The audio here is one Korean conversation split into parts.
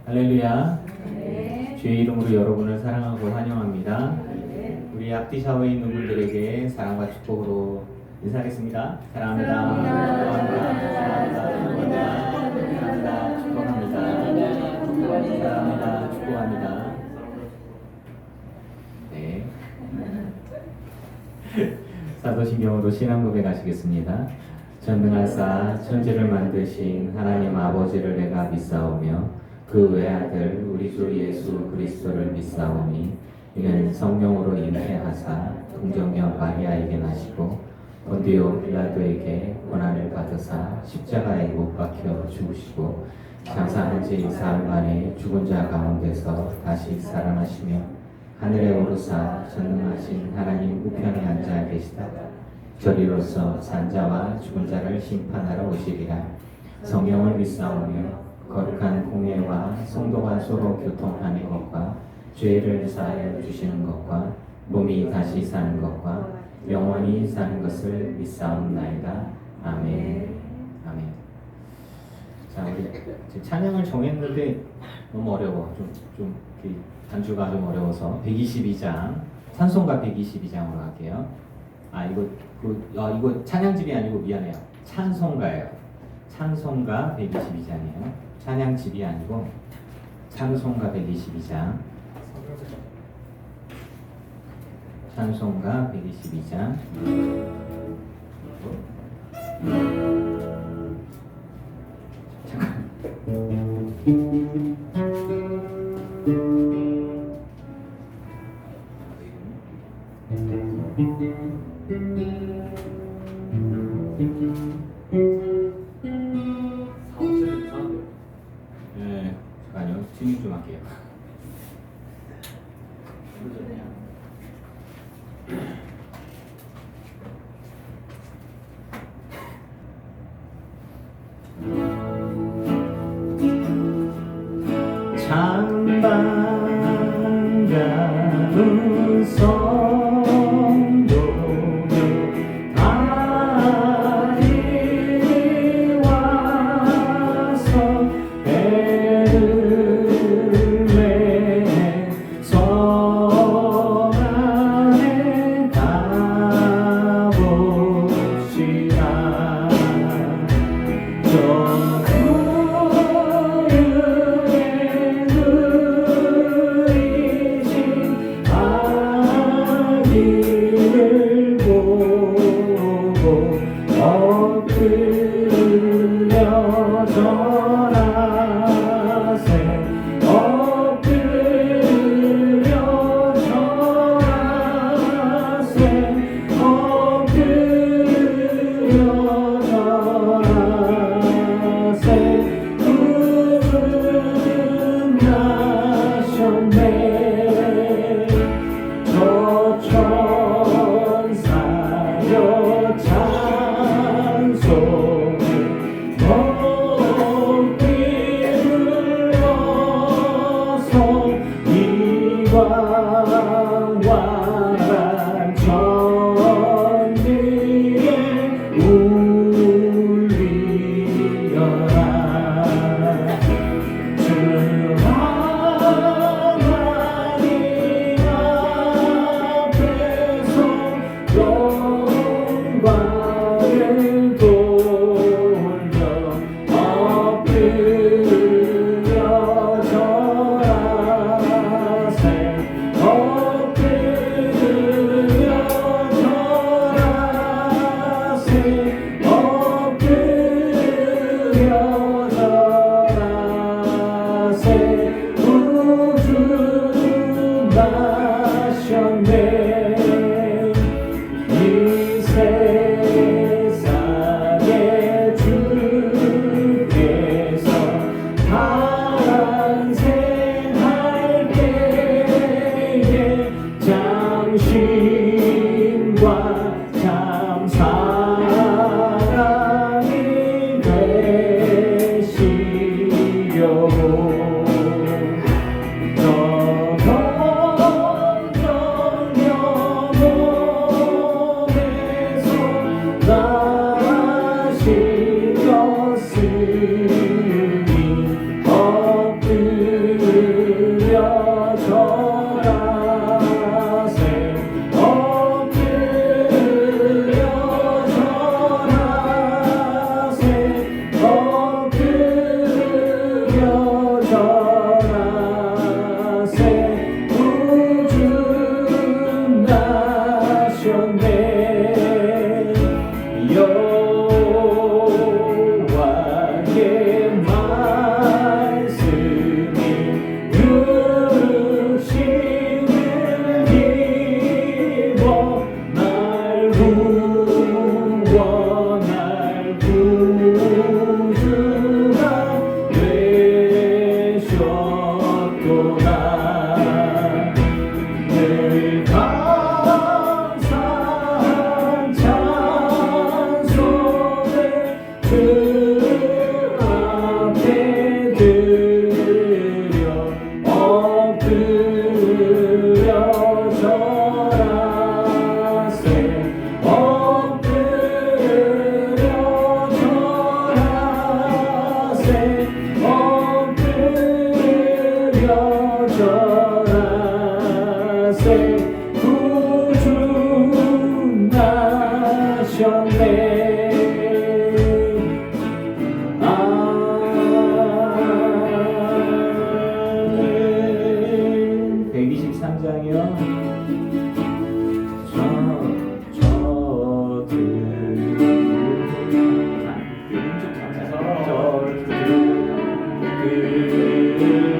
할렐루야. 네. 주의 이름으로 여러분을 사랑하고 환영합니다. 우리 앞뒤 샤워에 있는 분들에게 사랑과 축복으로 인사하겠습니다. 사랑합니다. 사랑합니다. 사랑합니다. 축복합니다. 사랑합니다. 축복합니다. 네. 사도신경으로 신앙 고백하시겠습니다. 전능하사 천지를 만드신 하나님 아버지를 내가 믿사오며 그 외아들 우리 주 예수 그리스도를 믿사오니 이는 성령으로 잉태하사 동정녀 마리아에게 나시고 본디오 빌라도에게 고난을 받으사 십자가에 못 박혀 죽으시고 장사한 지 사흘 만에 죽은 자 가운데서 다시 살아나시며 하늘에 오르사 전능하신 하나님 우편에 앉아 계시다. 저리로서 산자와 죽은 자를 심판하러 오시리라. 성령을 믿사오며 거룩한 공예와 성도가 서로 교통하는 것과 죄를 사하여 주시는 것과 몸이 다시 사는 것과 영원히 사는 것을 믿사옵나이다. 아멘. 아멘. 자, 우리 지금 찬양을 정했는데 너무 어려워. 좀 단주가 좀 어려워서 122장 찬송가 122장으로 할게요. 이거 찬양집이 아니고 미안해요. 찬송가예요. 찬송가 122장이에요. 찬양집이 아니고 찬송가 122장. 찬송가 122장. 잠깐. 네, 잠깐요. 진입 좀 할게요. 찬반가운 성도들 다 이리 와서 배를 왜 성 안에 가봅시다. 저 구유의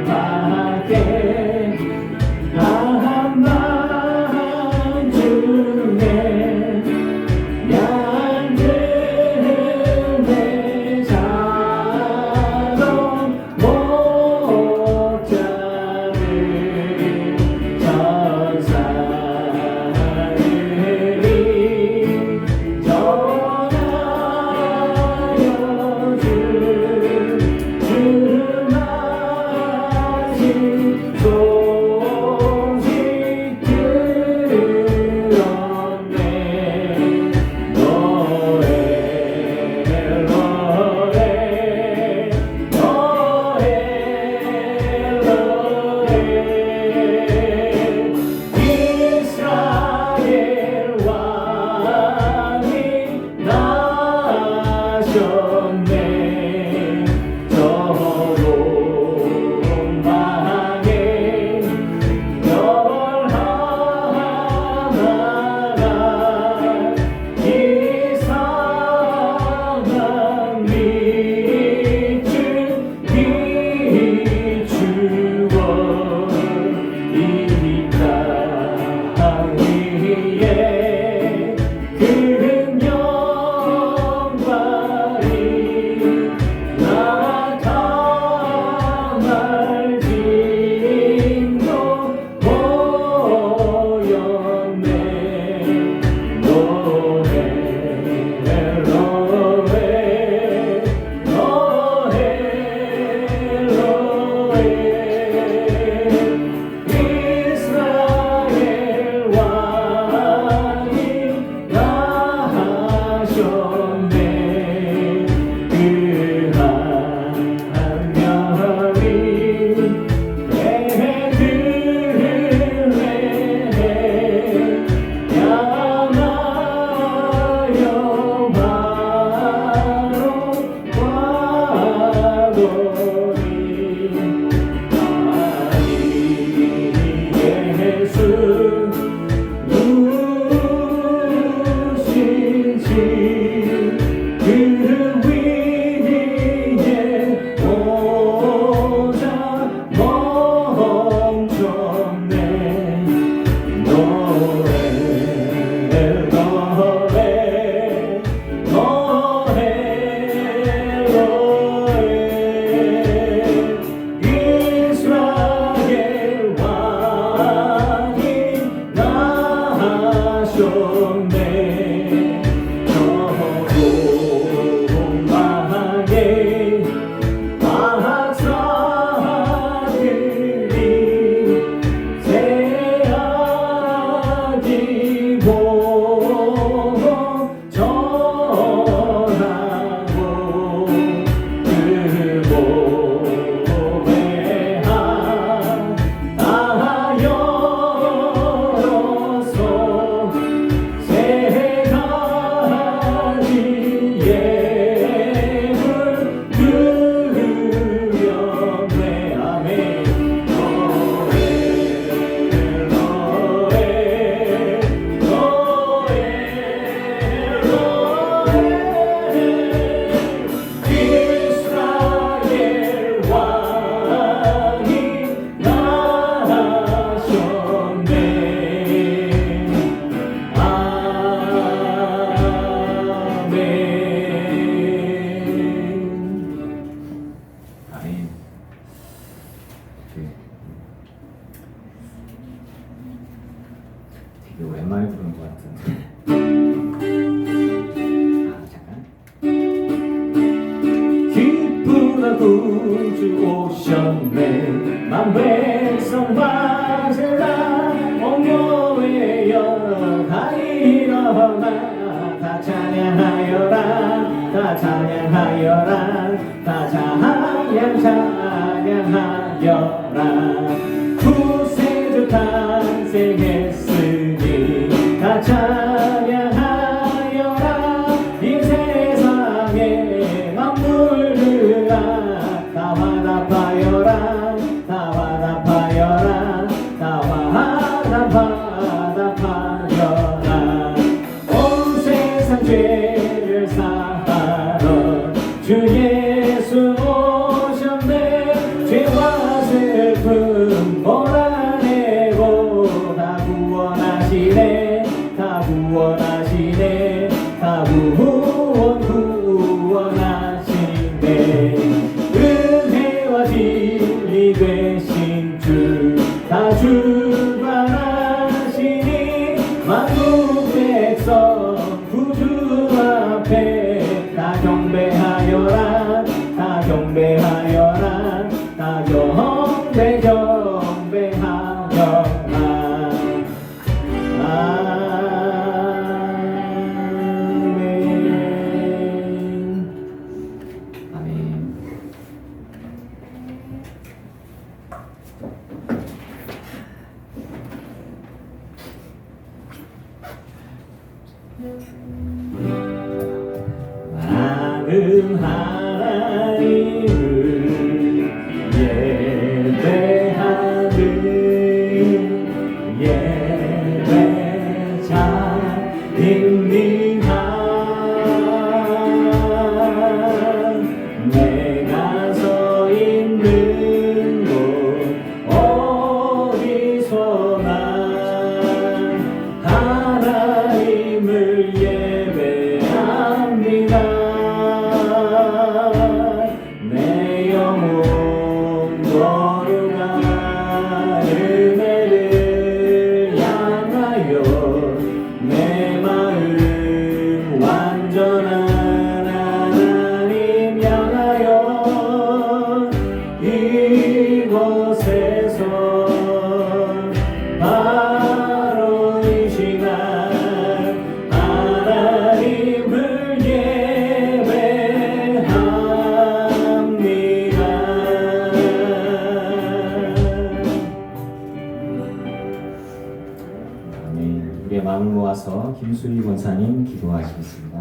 받게 한 마음 중에 양들 내 자로 못 잡을 전사들이 전하여 이거 오랜만에 부르는 것 같은데. 잠깐. 기쁘다 구주 오셨네. 만 백성 맞으라. 온교회여 다 일어나. 다 찬양하여라. 다 찬양하여라. 다 찬양하여라. 구세주 탄생했으니 다 찬양하여라. 이 세상에 만물들아 다 화답하여라. 다 화답하여라. 다 화답하여라. 온 세상 죄를 사하러 주 예수 오셨네. 주권이 되신 주 다 주관하시니 만국 백성 구주 앞에 다 경배하여라 다 경배하여라 다 경배하여라 아멘. 많은 하나님을 예배하는 예배자입니다. 내가 서 있는 곳 어디서나 하나님을 예배합니다. 내 영혼 거룩한 은혜를 향하여 내 마음 완전한 하나님 향하여 이곳에서 바로 이 시간 하나님을 예배합니다. 아멘. 우리의 마음을 모아서 김수희 권사님 기도하시겠습니다.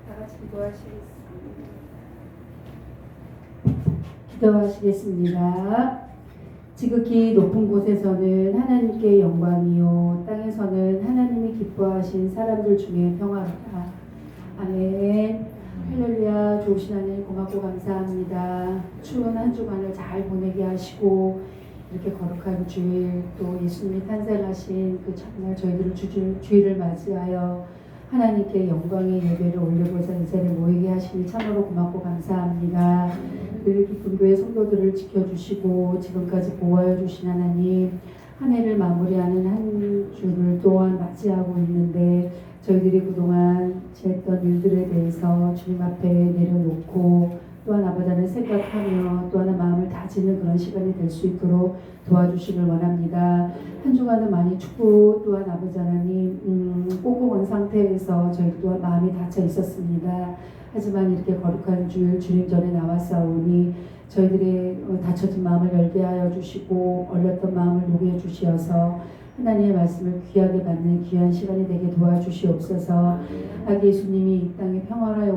다 같이 기도하시겠습니다. 지극히 높은 곳에서는 하나님께 영광이요 땅에서는 하나님이 기뻐하신 사람들 중에 평화로다. 아멘. 할렐루야. 좋으신 하나님 고맙고 감사합니다. 추운 한 주간을 잘 보내게 하시고 이렇게 거룩한 주일 또 예수님이 탄생하신 그 첫날 저희들을 주일을 맞이하여 하나님께 영광의 예배를 올려보자 이 자리에 모이게 하시니 참으로 고맙고 감사합니다. 늘 기쁜 교회 성도들을 지켜주시고 지금까지 보호하여 주신 하나님 한 해를 마무리하는 한 주를 또한 맞이하고 있는데 저희들이 그동안 지냈던 일들에 대해서 주님 앞에 내려놓고 또한 아버지 하나님 생각하며 또 하나 마음을 다지는 그런 시간이 될 수 있도록 도와주시길 원합니다. 한 주간은 많이 춥고 또한 아버지 하나님 꽁꽁한 상태에서 저희 또한 마음이 닫혀 있었습니다. 하지만 이렇게 거룩한 주일 주님 전에 나왔사오니 저희들의 닫혀진 마음을 열게 하여 주시고 얼렸던 마음을 녹여 주시어서 하나님의 말씀을 귀하게 받는 귀한 시간이 되게 도와주시옵소서. 아기 예수님이 이 땅에 평화의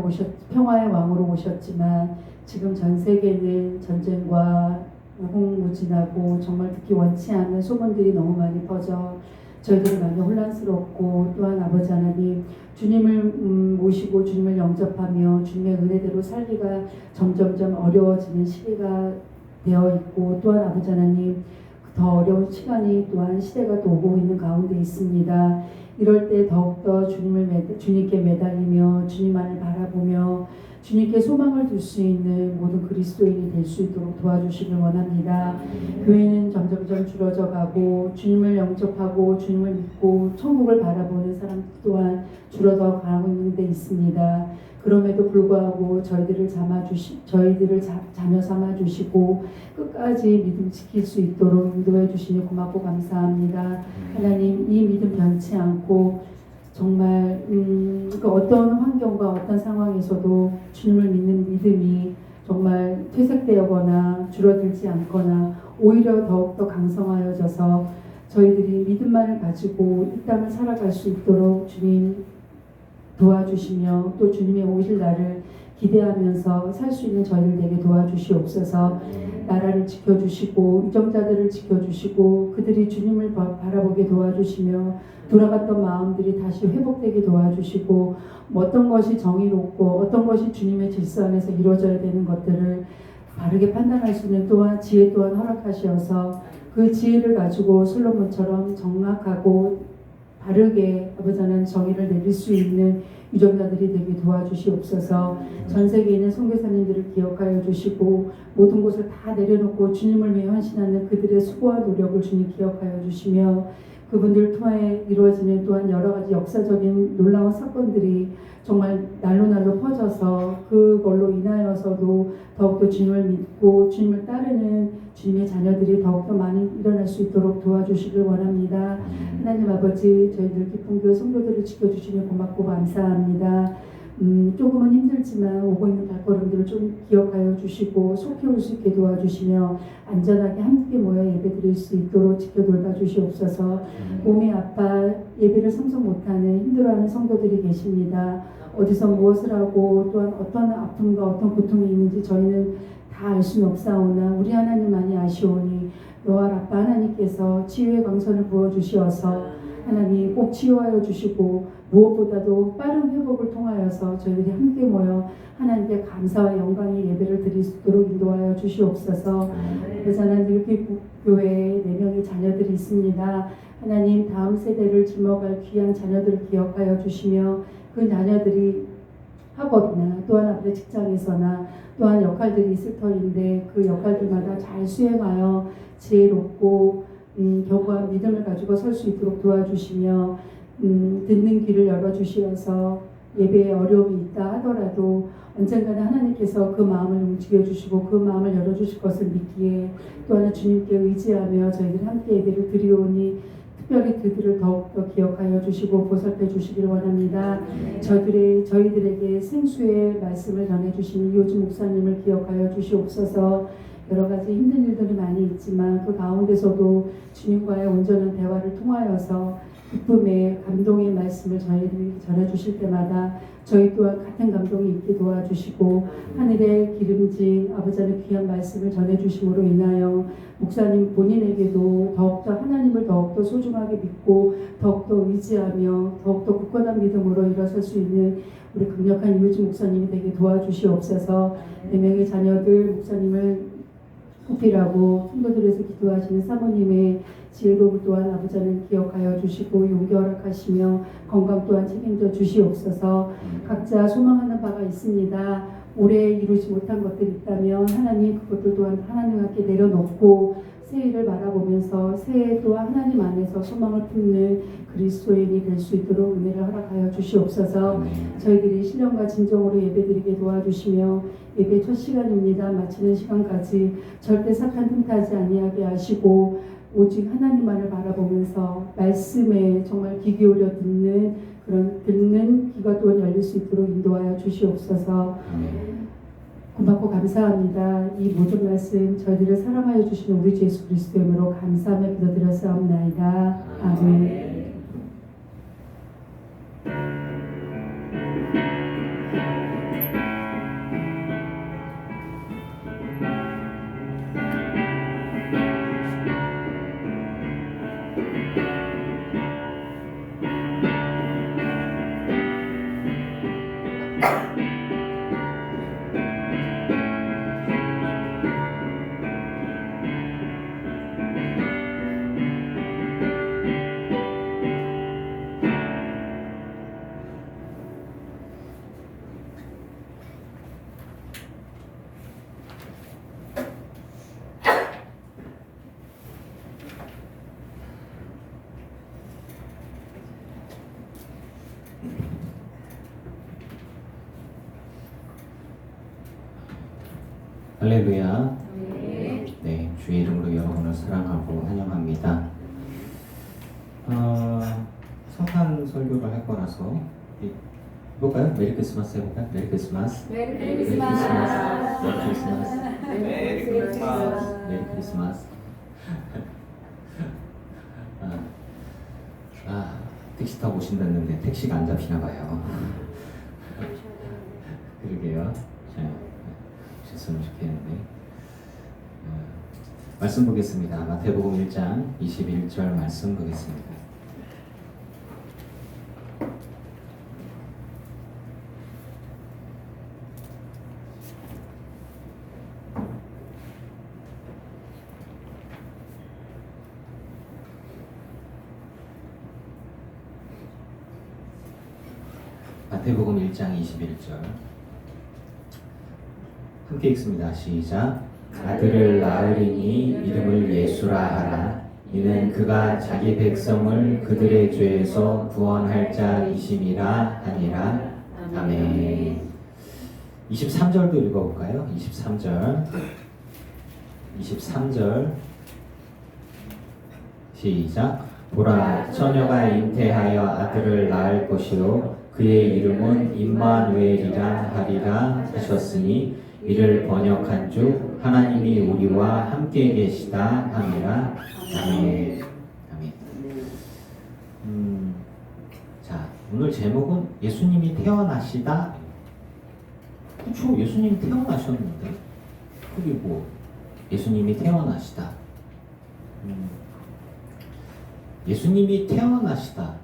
왕으로 오셨지만 지금 전 세계는 전쟁과 무궁무진하고 정말 듣기 원치 않는 소문들이 너무 많이 퍼져 저희들이 많이 혼란스럽고 또한 아버지 하나님 주님을 모시고 주님을 영접하며 주님의 은혜대로 살기가 점점점 어려워지는 시기가 되어 있고 또한 아버지 하나님 더 어려운 시간이 또한 시대가 또 오고 있는 가운데 있습니다. 이럴 때 더욱더 주님께 매달리며 주님만을 바라보며 주님께 소망을 둘 수 있는 모든 그리스도인이 될 수 있도록 도와주시길 원합니다. 교회는 점점점 줄어져 가고 주님을 영접하고 주님을 믿고 천국을 바라보는 사람 또한 줄어져 가고 있는 데 있습니다. 그럼에도 불구하고 저희들을 자녀 삼아 주시고 끝까지 믿음 지킬 수 있도록 인도해 주시니 고맙고 감사합니다. 하나님 이 믿음 변치 않고 정말 그 어떤 환경과 어떤 상황에서도 주님을 믿는 믿음이 정말 퇴색되거나 줄어들지 않거나 오히려 더욱더 강성하여져서 저희들이 믿음만을 가지고 이 땅을 살아갈 수 있도록 주님 도와주시며 또 주님의 오실 날을 기대하면서 살 수 있는 저희들에게 도와주시옵소서. 나라를 지켜주시고 유정자들을 지켜주시고 그들이 주님을 바라보게 도와주시며 돌아갔던 마음들이 다시 회복되게 도와주시고 어떤 것이 정의롭고 어떤 것이 주님의 질서 안에서 이루어져야 되는 것들을 바르게 판단할 수 있는 또한 지혜 또한 허락하시어서 그 지혜를 가지고 솔로몬처럼 정확하고 바르게 아버지 하나님 정의를 내릴 수 있는 유정자들이 되게 도와주시옵소서. 전 세계에 있는 선교사님들을 기억하여 주시고 모든 것을 다 내려놓고 주님을 위해 헌신하는 그들의 수고와 노력을 주님 기억하여 주시며 그분들 통해 이루어지는 또한 여러 가지 역사적인 놀라운 사건들이 정말 날로 퍼져서 그걸로 인하여서도 더욱더 주님을 믿고 주님을 따르는 주님의 자녀들이 더욱더 많이 일어날 수 있도록 도와주시길 원합니다. 하나님 아버지, 저희들 기쁨교회 성도들을 지켜주시니 고맙고 감사합니다. 조금은 힘들지만 오고 있는 발걸음들을 좀 기억하여 주시고 속히 올 수 있게 도와주시며 안전하게 함께 모여 예배드릴 수 있도록 지켜 돌봐 주시옵소서. 몸이 아파 예배를 참석 못하는 힘들어하는 성도들이 계십니다. 어디서 무엇을 하고 또한 어떤 아픔과 어떤 고통이 있는지 저희는 다 알 수는 없사오나 우리 하나님만이 아시오니 여호와 라파 하나님께서 치유의 광선을 부어주시어서 하나님 꼭 치유하여 주시고 무엇보다도 빠른 회복을 통하여서 저희들이 함께 모여 하나님께 감사와 영광의 예배를 드릴 수 있도록 인도하여 주시옵소서. 그래서 하나님 교회에 4명의 자녀들이 있습니다. 하나님 다음 세대를 짊어갈 귀한 자녀들을 기억하여 주시며 그 자녀들이 학업이나 또한 앞으로 직장에서나 또한 역할들이 있을 터인데 그 역할들마다 잘 수행하여 지혜롭고 견고한 믿음을 가지고 설 수 있도록 도와주시며 듣는 귀를 열어주시어서 예배에 어려움이 있다 하더라도 언젠가는 하나님께서 그 마음을 움직여주시고 그 마음을 열어주실 것을 믿기에 또한 주님께 의지하며 저희들이 함께 예배를 드리오니 특별히 그들을 더욱더 기억하여 주시고 보살펴 주시길 원합니다. 저희들에게 생수의 말씀을 전해주신 이호주 목사님을 기억하여 주시옵소서. 여러 가지 힘든 일들이 많이 있지만 그 가운데서도 주님과의 온전한 대화를 통하여서 기쁨의 감동의 말씀을 저희들이 전해주실 때마다 저희 또한 같은 감동이 있게 도와주시고 하늘의 기름진 아버지 하나님 귀한 말씀을 전해주심으로 인하여 목사님 본인에게도 더욱더 하나님을 더욱더 소중하게 믿고 더욱더 의지하며 더욱더 굳건한 믿음으로 일어설 수 있는 우리 강력한 이호주 목사님이 되게 도와주시옵소서. 4명의 자녀들 목사님을 호필하고 성도들에서 기도하시는 사모님의 지혜로움 또한 아버지 하나님 기억하여 주시고 용기 허락하시며 건강 또한 책임져 주시옵소서. 각자 소망하는 바가 있습니다. 올해 이루지 못한 것들이 있다면 하나님 그것들 또한 하나님 함께 내려놓고 새해를 바라보면서 새해 또한 하나님 안에서 소망을 품는 그리스도인이 될 수 있도록 은혜를 허락하여 주시옵소서. 저희들이 신령과 진정으로 예배드리게 도와주시며 예배 첫 시간입니다. 마치는 시간까지 절대 사탄 틈타지 아니하게 하시고 오직 하나님만을 바라보면서 말씀에 정말 귀 기울여 듣는 그런 듣는 귀가 또한 열릴 수 있도록 인도하여 주시옵소서. 고맙고 감사합니다. 이 모든 말씀 저희들을 사랑하여 주시는 우리 주 예수 그리스도의 이름으로 감사하며 기도드렸사옵나이다. 아멘. 할렐루야. 네, 주의 이름으로 여러분을 사랑하고 환영합니다. 성탄 설교를 할 거라서 해볼까요? 메리 크리스마스 해볼까요? 메리 크리스마스. 메리 메리 크리스마스. 크리스마스. 메리 크리스마스. 메리 크리스마스. 택시 타고 오신다는데 택시가 안 잡히나 봐요. 그러게요. 오셨으면 좋겠는데. 말씀 보겠습니다. 마태복음 1장 21절 말씀 보겠습니다. 마태복음 1장 21절 함께 읽습니다. 시작. 아들을 낳으리니 이름을 예수라 하라. 이는 그가 자기 백성을 그들의 죄에서 구원할 자이심이라 하니라. 아멘. 23절도 읽어볼까요? 23절 시작. 보라, 처녀가 잉태하여 아들을 낳을 것이요 그의 이름은 임마누엘이라 하리라 하셨으니 이를 번역한 하나님이 우리와 함께 계시다 함이라. 아멘. 아멘. 자, 오늘 제목은 예수님이 태어나시다. 그렇죠. 예수님이 태어나셨는데 그게 뭐 예수님이 태어나시다. 예수님이 태어나시다.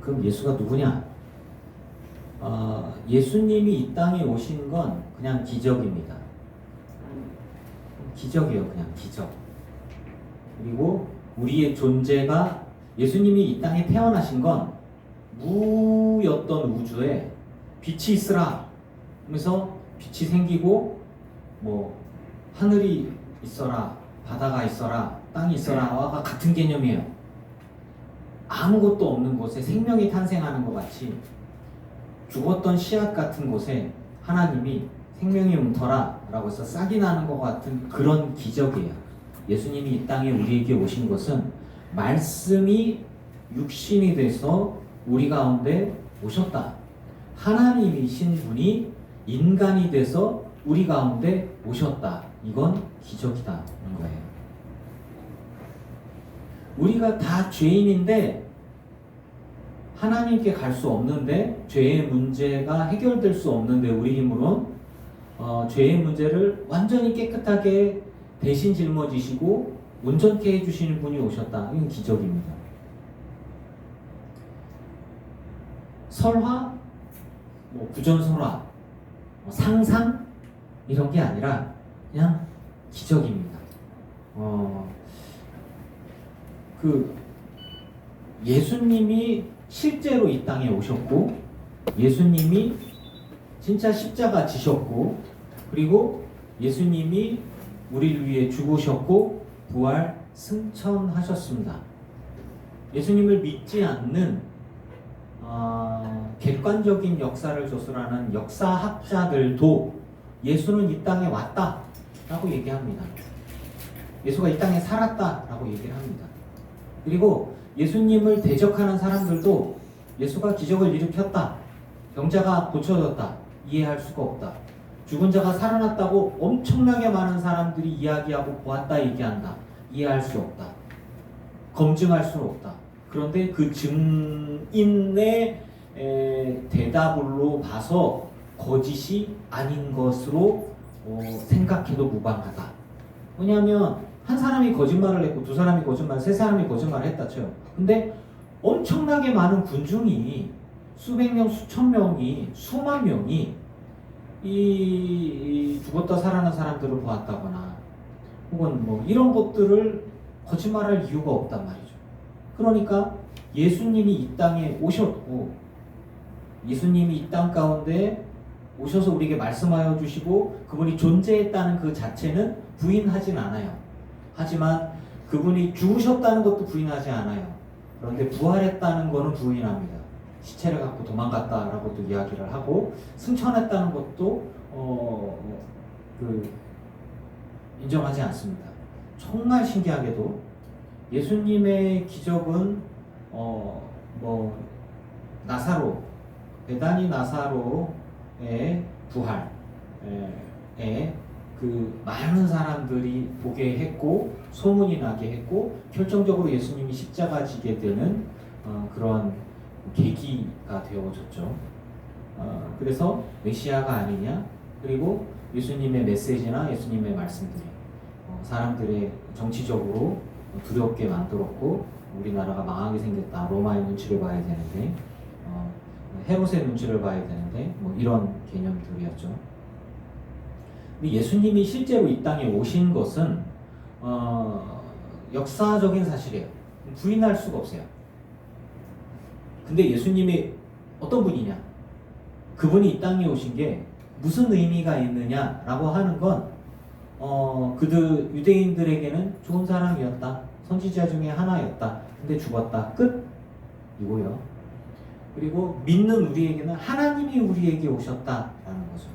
그럼 예수가 누구냐? 예수님이 이 땅에 오신 건 그냥 기적입니다. 기적이에요. 그냥 기적. 그리고 우리의 존재가 예수님이 이 땅에 태어나신 건 무였던 우주에 빛이 있으라 하면서 빛이 생기고 뭐 하늘이 있어라, 바다가 있어라, 땅이 있어라와 같은 개념이에요. 아무것도 없는 곳에 생명이 탄생하는 것 같이 죽었던 씨앗 같은 곳에 하나님이 생명이 웅터라 라고 해서 싹이 나는 것 같은 그런 기적이에요. 예수님이 이 땅에 우리에게 오신 것은 말씀이 육신이 돼서 우리 가운데 오셨다. 하나님이신 분이 인간이 돼서 우리 가운데 오셨다. 이건 기적이다. 이런 거예요. 우리가 다 죄인인데 하나님께 갈 수 없는데 죄의 문제가 해결될 수 없는데 우리 힘으로는 죄의 문제를 완전히 깨끗하게 대신 짊어지시고 온전케 해주시는 분이 오셨다. 이건 기적입니다. 설화, 부전설화, 상상 이런 게 아니라 그냥 기적입니다. 예수님이 실제로 이 땅에 오셨고 예수님이 진짜 십자가 지셨고 그리고 예수님이 우리를 위해 죽으셨고 부활 승천하셨습니다. 예수님을 믿지 않는 객관적인 역사를 조술하는 역사학자들도 예수는 이 땅에 왔다 라고 얘기합니다. 예수가 이 땅에 살았다 라고 얘기를 합니다. 그리고 예수님을 대적하는 사람들도 예수가 기적을 일으켰다, 병자가 고쳐졌다, 이해할 수가 없다. 죽은 자가 살아났다고 엄청나게 많은 사람들이 이야기하고 보았다 얘기한다. 이해할 수 없다. 검증할 수 없다. 그런데 그 증인의 대답으로 봐서 거짓이 아닌 것으로 생각해도 무방하다. 왜냐하면 한 사람이 거짓말을 했고 두 사람이 거짓말, 세 사람이 거짓말을 했다 쳐요. 근데 엄청나게 많은 군중이 수백 명, 수천 명이, 수만 명이 이 죽었다 살아난 사람들을 보았다거나 혹은 뭐 이런 것들을 거짓말할 이유가 없단 말이죠. 그러니까 예수님이 이 땅에 오셨고 예수님이 이 땅 가운데 오셔서 우리에게 말씀하여 주시고 그분이 존재했다는 그 자체는 부인하진 않아요. 하지만 그분이 죽으셨다는 것도 부인하지 않아요. 그런데 부활했다는 것은 부인합니다. 시체를 갖고 도망갔다라고도 이야기를 하고 승천했다는 것도 인정하지 않습니다. 정말 신기하게도 예수님의 기적은 나사로, 베다니 나사로의 부활에 그 많은 사람들이 보게 했고 소문이 나게 했고 결정적으로 예수님이 십자가 지게 되는 그런 계기가 되어졌죠. 그래서 메시아가 아니냐, 그리고 예수님의 메시지나 예수님의 말씀들이 사람들의 정치적으로 두렵게 만들었고 우리나라가 망하게 생겼다. 로마의 눈치를 봐야 되는데 헤롯의 눈치를 봐야 되는데 뭐 이런 개념들이었죠. 근데 예수님이 실제로 이 땅에 오신 것은 역사적인 사실이에요. 부인할 수가 없어요. 근데 예수님이 어떤 분이냐? 그분이 이 땅에 오신 게 무슨 의미가 있느냐라고 하는 건 그들 유대인들에게는 좋은 사람이었다. 선지자 중에 하나였다. 근데 죽었다. 끝. 이고요. 그리고 믿는 우리에게는 하나님이 우리에게 오셨다라는 거죠.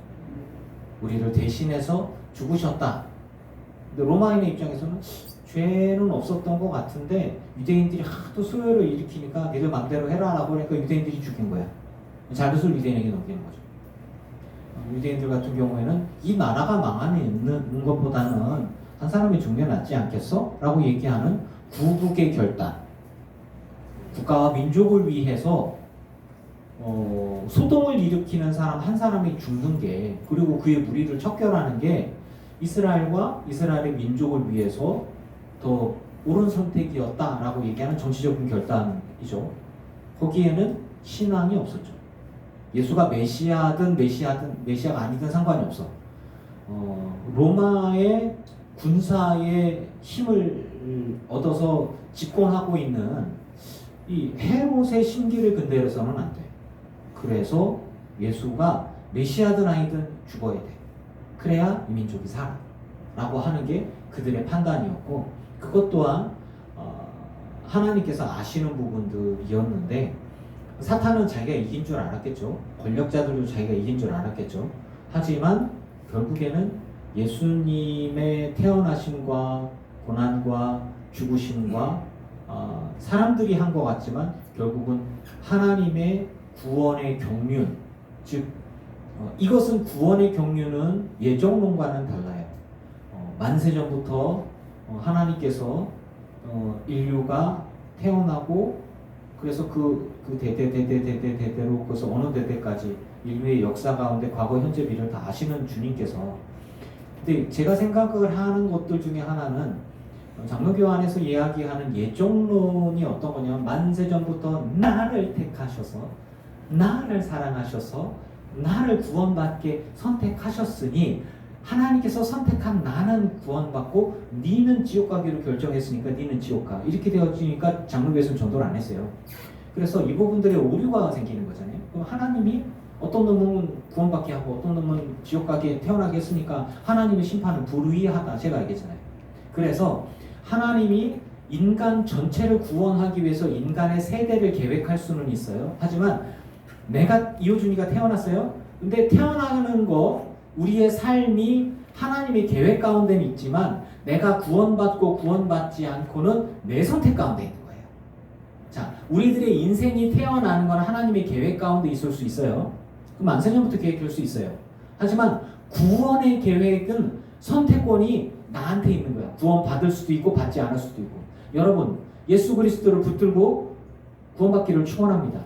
우리를 대신해서 죽으셨다. 근데 로마인의 입장에서는 죄는 없었던 것 같은데 유대인들이 하도 소요를 일으키니까 니들 맘대로 해라라고 하니까 유대인들이 죽인 거야. 잘못을 유대인에게 넘기는 거죠. 유대인들 같은 경우에는 이 나라가 망하는 것보다는 한 사람이 죽는 게 낫지 않겠어? 라고 얘기하는 구국의 결단. 국가와 민족을 위해서 소동을 일으키는 사람 한 사람이 죽는 게, 그리고 그의 무리를 척결하는 게 이스라엘과 이스라엘의 민족을 위해서 더 옳은 선택이었다라고 얘기하는 정치적인 결단이죠. 거기에는 신앙이 없었죠. 예수가 메시아든 메시아가 아니든 상관이 없어. 로마의 군사의 힘을 얻어서 집권하고 있는 이 헤롯의 심기를 근대로서는 안 돼. 그래서 예수가 메시아든 아니든 죽어야 돼. 그래야 이 민족이 살아. 라고 하는 게 그들의 판단이었고, 그것 또한 하나님께서 아시는 부분들이었는데, 사탄은 자기가 이긴 줄 알았겠죠. 권력자들도 자기가 이긴 줄 알았겠죠. 하지만 결국에는 예수님의 태어나심과 고난과 죽으심과 사람들이 한 것 같지만 결국은 하나님의 구원의 경륜, 즉 이것은 구원의 경륜은 예정론과는 달라요. 만세전부터 하나님께서 인류가 태어나고 그래서 그 대대로 그래서 어느 대대까지 인류의 역사 가운데 과거 현재 미래를 다 아시는 주님께서, 근데 제가 생각을 하는 것들 중에 하나는 장로교 안에서 이야기하는 예정론이 어떤 거냐면 만세전부터 나를 택하셔서 나를 사랑하셔서 나를 구원받게 선택하셨으니 하나님께서 선택한 나는 구원받고 니는 지옥 가기로 결정했으니까 니는 지옥 가, 이렇게 되어지니까 장로교에서는 전도를 안 했어요. 그래서 이 부분들의 오류가 생기는 거잖아요. 그럼 하나님이 어떤 놈은 구원받게 하고 어떤 놈은 지옥 가게 태어나게 했으니까 하나님의 심판은 불의하다, 제가 얘기했잖아요. 그래서 하나님이 인간 전체를 구원하기 위해서 인간의 세대를 계획할 수는 있어요. 하지만 내가 이호준이가 태어났어요. 근데 태어나는 거 우리의 삶이 하나님의 계획 가운데는 있지만 내가 구원받고 구원받지 않고는 내 선택 가운데 있는 거예요. 자, 우리들의 인생이 태어나는 건 하나님의 계획 가운데 있을 수 있어요. 그럼 만세전부터 계획할 수 있어요. 하지만 구원의 계획은 선택권이 나한테 있는 거야. 구원 받을 수도 있고 받지 않을 수도 있고. 여러분, 예수 그리스도를 붙들고 구원받기를 축원합니다.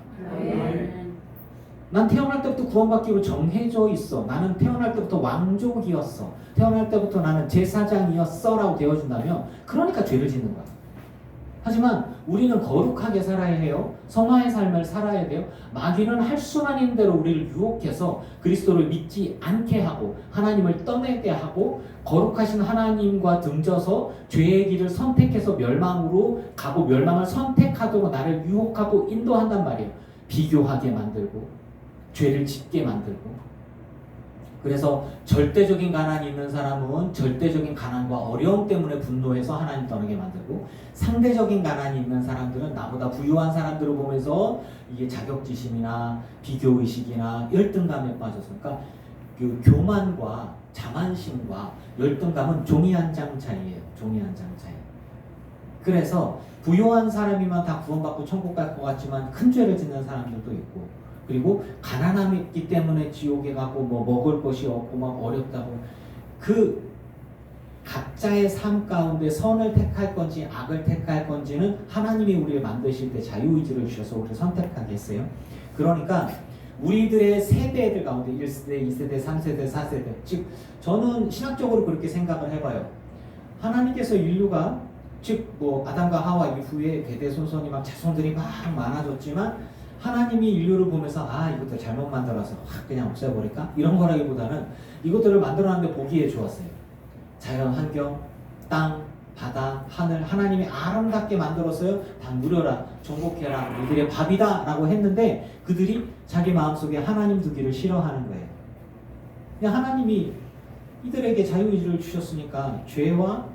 난 태어날 때부터 구원받기로 정해져 있어. 나는 태어날 때부터 왕족이었어. 태어날 때부터 나는 제사장이었어 라고 되어준다면, 그러니까 죄를 짓는 거야. 하지만 우리는 거룩하게 살아야 해요. 성화의 삶을 살아야 돼요. 마귀는 할 수만 있는 대로 우리를 유혹해서 그리스도를 믿지 않게 하고 하나님을 떠내게 하고 거룩하신 하나님과 등져서 죄의 길을 선택해서 멸망으로 가고 멸망을 선택하도록 나를 유혹하고 인도한단 말이에요. 비교하게 만들고 죄를 짓게 만들고. 그래서 절대적인 가난이 있는 사람은 절대적인 가난과 어려움 때문에 분노해서 하나님 떠나게 만들고, 상대적인 가난이 있는 사람들은 나보다 부유한 사람들을 보면서 이게 자격지심이나 비교의식이나 열등감에 빠져서, 그러니까 그 교만과 자만심과 열등감은 종이 한 장 차이예요. 종이 한 장 차이. 그래서 부유한 사람이면 다 구원받고 천국 갈 것 같지만 큰 죄를 짓는 사람들도 있고, 그리고 가난함이 있기 때문에 지옥에 가고 뭐 먹을 것이 없고 막 어렵다고, 그 각자의 삶 가운데 선을 택할 건지 악을 택할 건지는 하나님이 우리를 만드실 때 자유의지를 주셔서 우리를 선택하게 했어요. 그러니까 우리들의 세대들 가운데 1세대, 2세대, 3세대, 4세대, 즉 저는 신학적으로 그렇게 생각을 해봐요. 하나님께서 인류가 즉 뭐 아담과 하와 이후에 대대손손이 막 자손들이 막 많아졌지만 하나님이 인류를 보면서 아 이것도 잘못 만들어서 확 그냥 없애버릴까? 이런 거라기보다는 이것들을 만들어놨는데 보기에 좋았어요. 자연 환경, 땅, 바다, 하늘, 하나님이 아름답게 만들었어요. 다 누려라, 정복해라, 이들의 밥이다 라고 했는데 그들이 자기 마음속에 하나님 두기를 싫어하는 거예요. 그냥 하나님이 이들에게 자유의지를 주셨으니까 죄와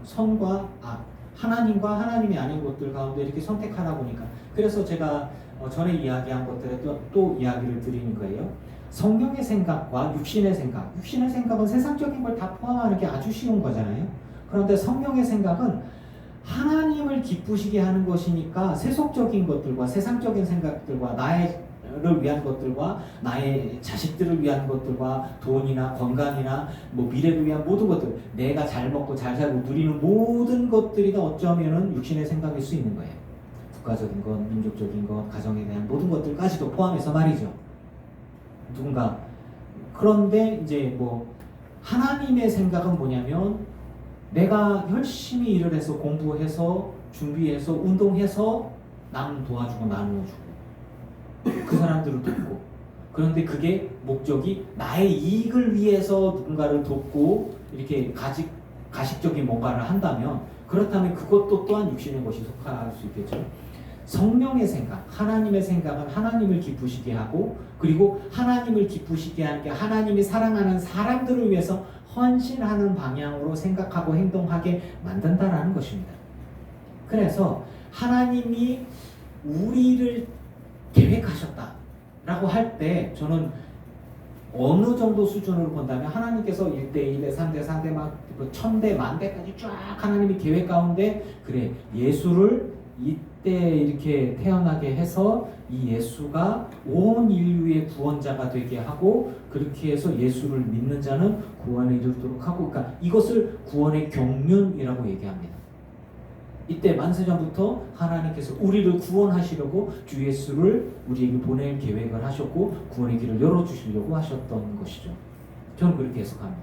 선과 악, 하나님과 하나님이 아닌 것들 가운데 이렇게 선택하다 보니까 그래서 제가 전에 이야기한 것들에 또 이야기를 드리는 거예요. 성령의 생각과 육신의 생각은 세상적인 걸 다 포함하는 게 아주 쉬운 거잖아요. 그런데 성령의 생각은 하나님을 기쁘시게 하는 것이니까 세속적인 것들과 세상적인 생각들과 나를 위한 것들과 나의 자식들을 위한 것들과 돈이나 건강이나 뭐 미래를 위한 모든 것들, 내가 잘 먹고 잘 살고 누리는 모든 것들이 다 어쩌면은 육신의 생각일 수 있는 거예요. 국가적인 것, 민족적인 것, 가정에 대한 모든 것들까지도 포함해서 말이죠. 누군가 그런데 이제 뭐 하나님의 생각은 뭐냐면 내가 열심히 일을 해서 공부해서 준비해서 운동해서 남 도와주고 나누어주고 그 사람들을 돕고 그런데 그게 목적이 나의 이익을 위해서 누군가를 돕고 이렇게 가식적인 뭔가를 한다면 그렇다면 그것도 또한 육신의 것이 속할 수 있겠죠. 성령의 생각, 하나님의 생각은 하나님을 기쁘시게 하고 그리고 하나님을 기쁘시게 하는 게 하나님이 사랑하는 사람들을 위해서 헌신하는 방향으로 생각하고 행동하게 만든다라는 것입니다. 그래서 하나님이 우리를 계획하셨다라고 할 때 저는 어느 정도 수준으로 본다면 하나님께서 1대1대 3대 3대 막 1000대 만대까지 쫙 하나님이 계획 가운데 그래 예수를 이때 이렇게 태어나게 해서 이 예수가 온 인류의 구원자가 되게 하고 그렇게 해서 예수를 믿는 자는 구원에 이르도록 하고 그러니까 이것을 구원의 경륜이라고 얘기합니다. 이때 만세전부터 하나님께서 우리를 구원하시려고 주 예수를 우리에게 보낼 계획을 하셨고 구원의 길을 열어주시려고 하셨던 것이죠. 저는 그렇게 해석합니다.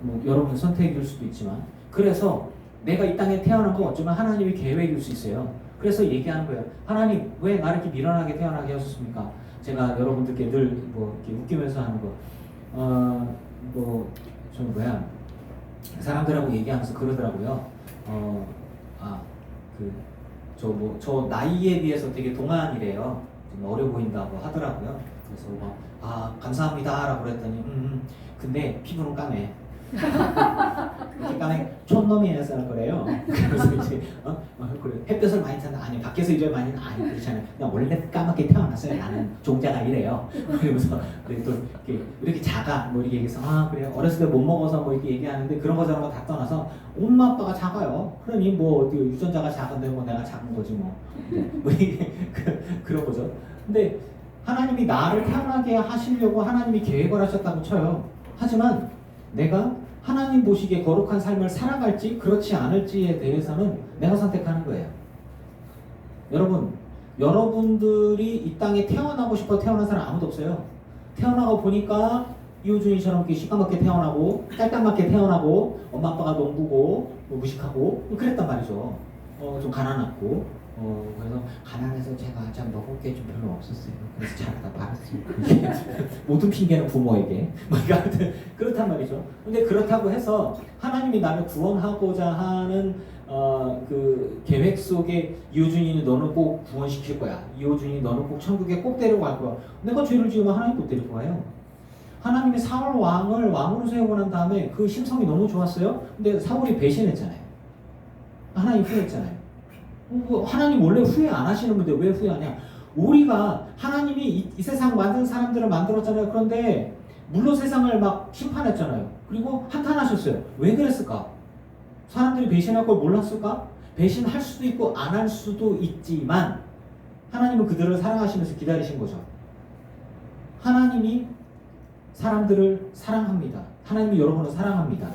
뭐 여러분 선택일 수도 있지만 그래서 내가 이 땅에 태어난 건 어쩌면 하나님의 계획일 수 있어요. 그래서 얘기하는 거예요. 하나님 왜 나를 이렇게 미련하게 태어나게 하셨습니까? 제가 여러분들께 늘 뭐 이렇게 웃기면서 하는 거 사람들하고 얘기하면서 그러더라고요. 저 나이에 비해서 되게 동안이래요. 좀 어려 보인다고 하더라고요. 그래서 감사합니다라고 그랬더니 근데 피부는 까매. 이렇게 까매 촌놈이어서 그래요. 그래서 이제 그래 햇볕을 많이 타는 아니 밖에서 일을 많이 아니 그렇잖아요. 그냥 원래 까맣게 태어났어요. 나는 종자가 이래요. 그러면서 또 이렇게 작아 뭐 이렇게 얘기해서 그래요. 어렸을 때 못 먹어서 뭐 이렇게 얘기하는데 그런 거 저런 거 다 떠나서 엄마 아빠가 작아요. 그러니 뭐 유전자가 작은데 뭐 내가 작은 거지 뭐. 뭐 이게 그런 거죠. 근데 하나님이 나를 태어나게 하시려고 하나님이 계획을 하셨다고 쳐요. 하지만 내가 하나님 보시기에 거룩한 삶을 살아갈지 그렇지 않을지에 대해서는 내가 선택하는 거예요. 여러분들이 이 땅에 태어나고 싶어 태어난 사람 아무도 없어요. 태어나고 보니까 이호준이처럼 이렇게 시까맣게 태어나고 깔딱맞게 태어나고 엄마 아빠가 농부고 무식하고 그랬단 말이죠. 좀 가난하고 그래서 가난해서 제가 참 먹을 게 좀 별로 없었어요. 그래서 잘하다 말았어요. 모든 핑계는 부모에게. 아무튼 그렇단 말이죠. 근데 그렇다고 해서 하나님이 나를 구원하고자 하는 그 계획 속에 이호준이는 너는 꼭 구원시킬 거야. 이호준이 너는 꼭 천국에 꼭 데려갈 거야. 내가 죄를 지으면 하나님 못 데리고 가요. 하나님이 사울 왕을 왕으로 세우고 난 다음에 그 심성이 너무 좋았어요. 근데 사울이 배신했잖아요. 하나님 후회했잖아요. 하나님 원래 후회 안 하시는 분인데 왜 후회하냐? 우리가 하나님이 이 세상 만든 사람들을 만들었잖아요. 그런데 물로 세상을 막 심판했잖아요. 그리고 한탄하셨어요. 왜 그랬을까? 사람들이 배신할 걸 몰랐을까? 배신할 수도 있고 안 할 수도 있지만 하나님은 그들을 사랑하시면서 기다리신 거죠. 하나님이 사람들을 사랑합니다. 하나님이 여러분을 사랑합니다.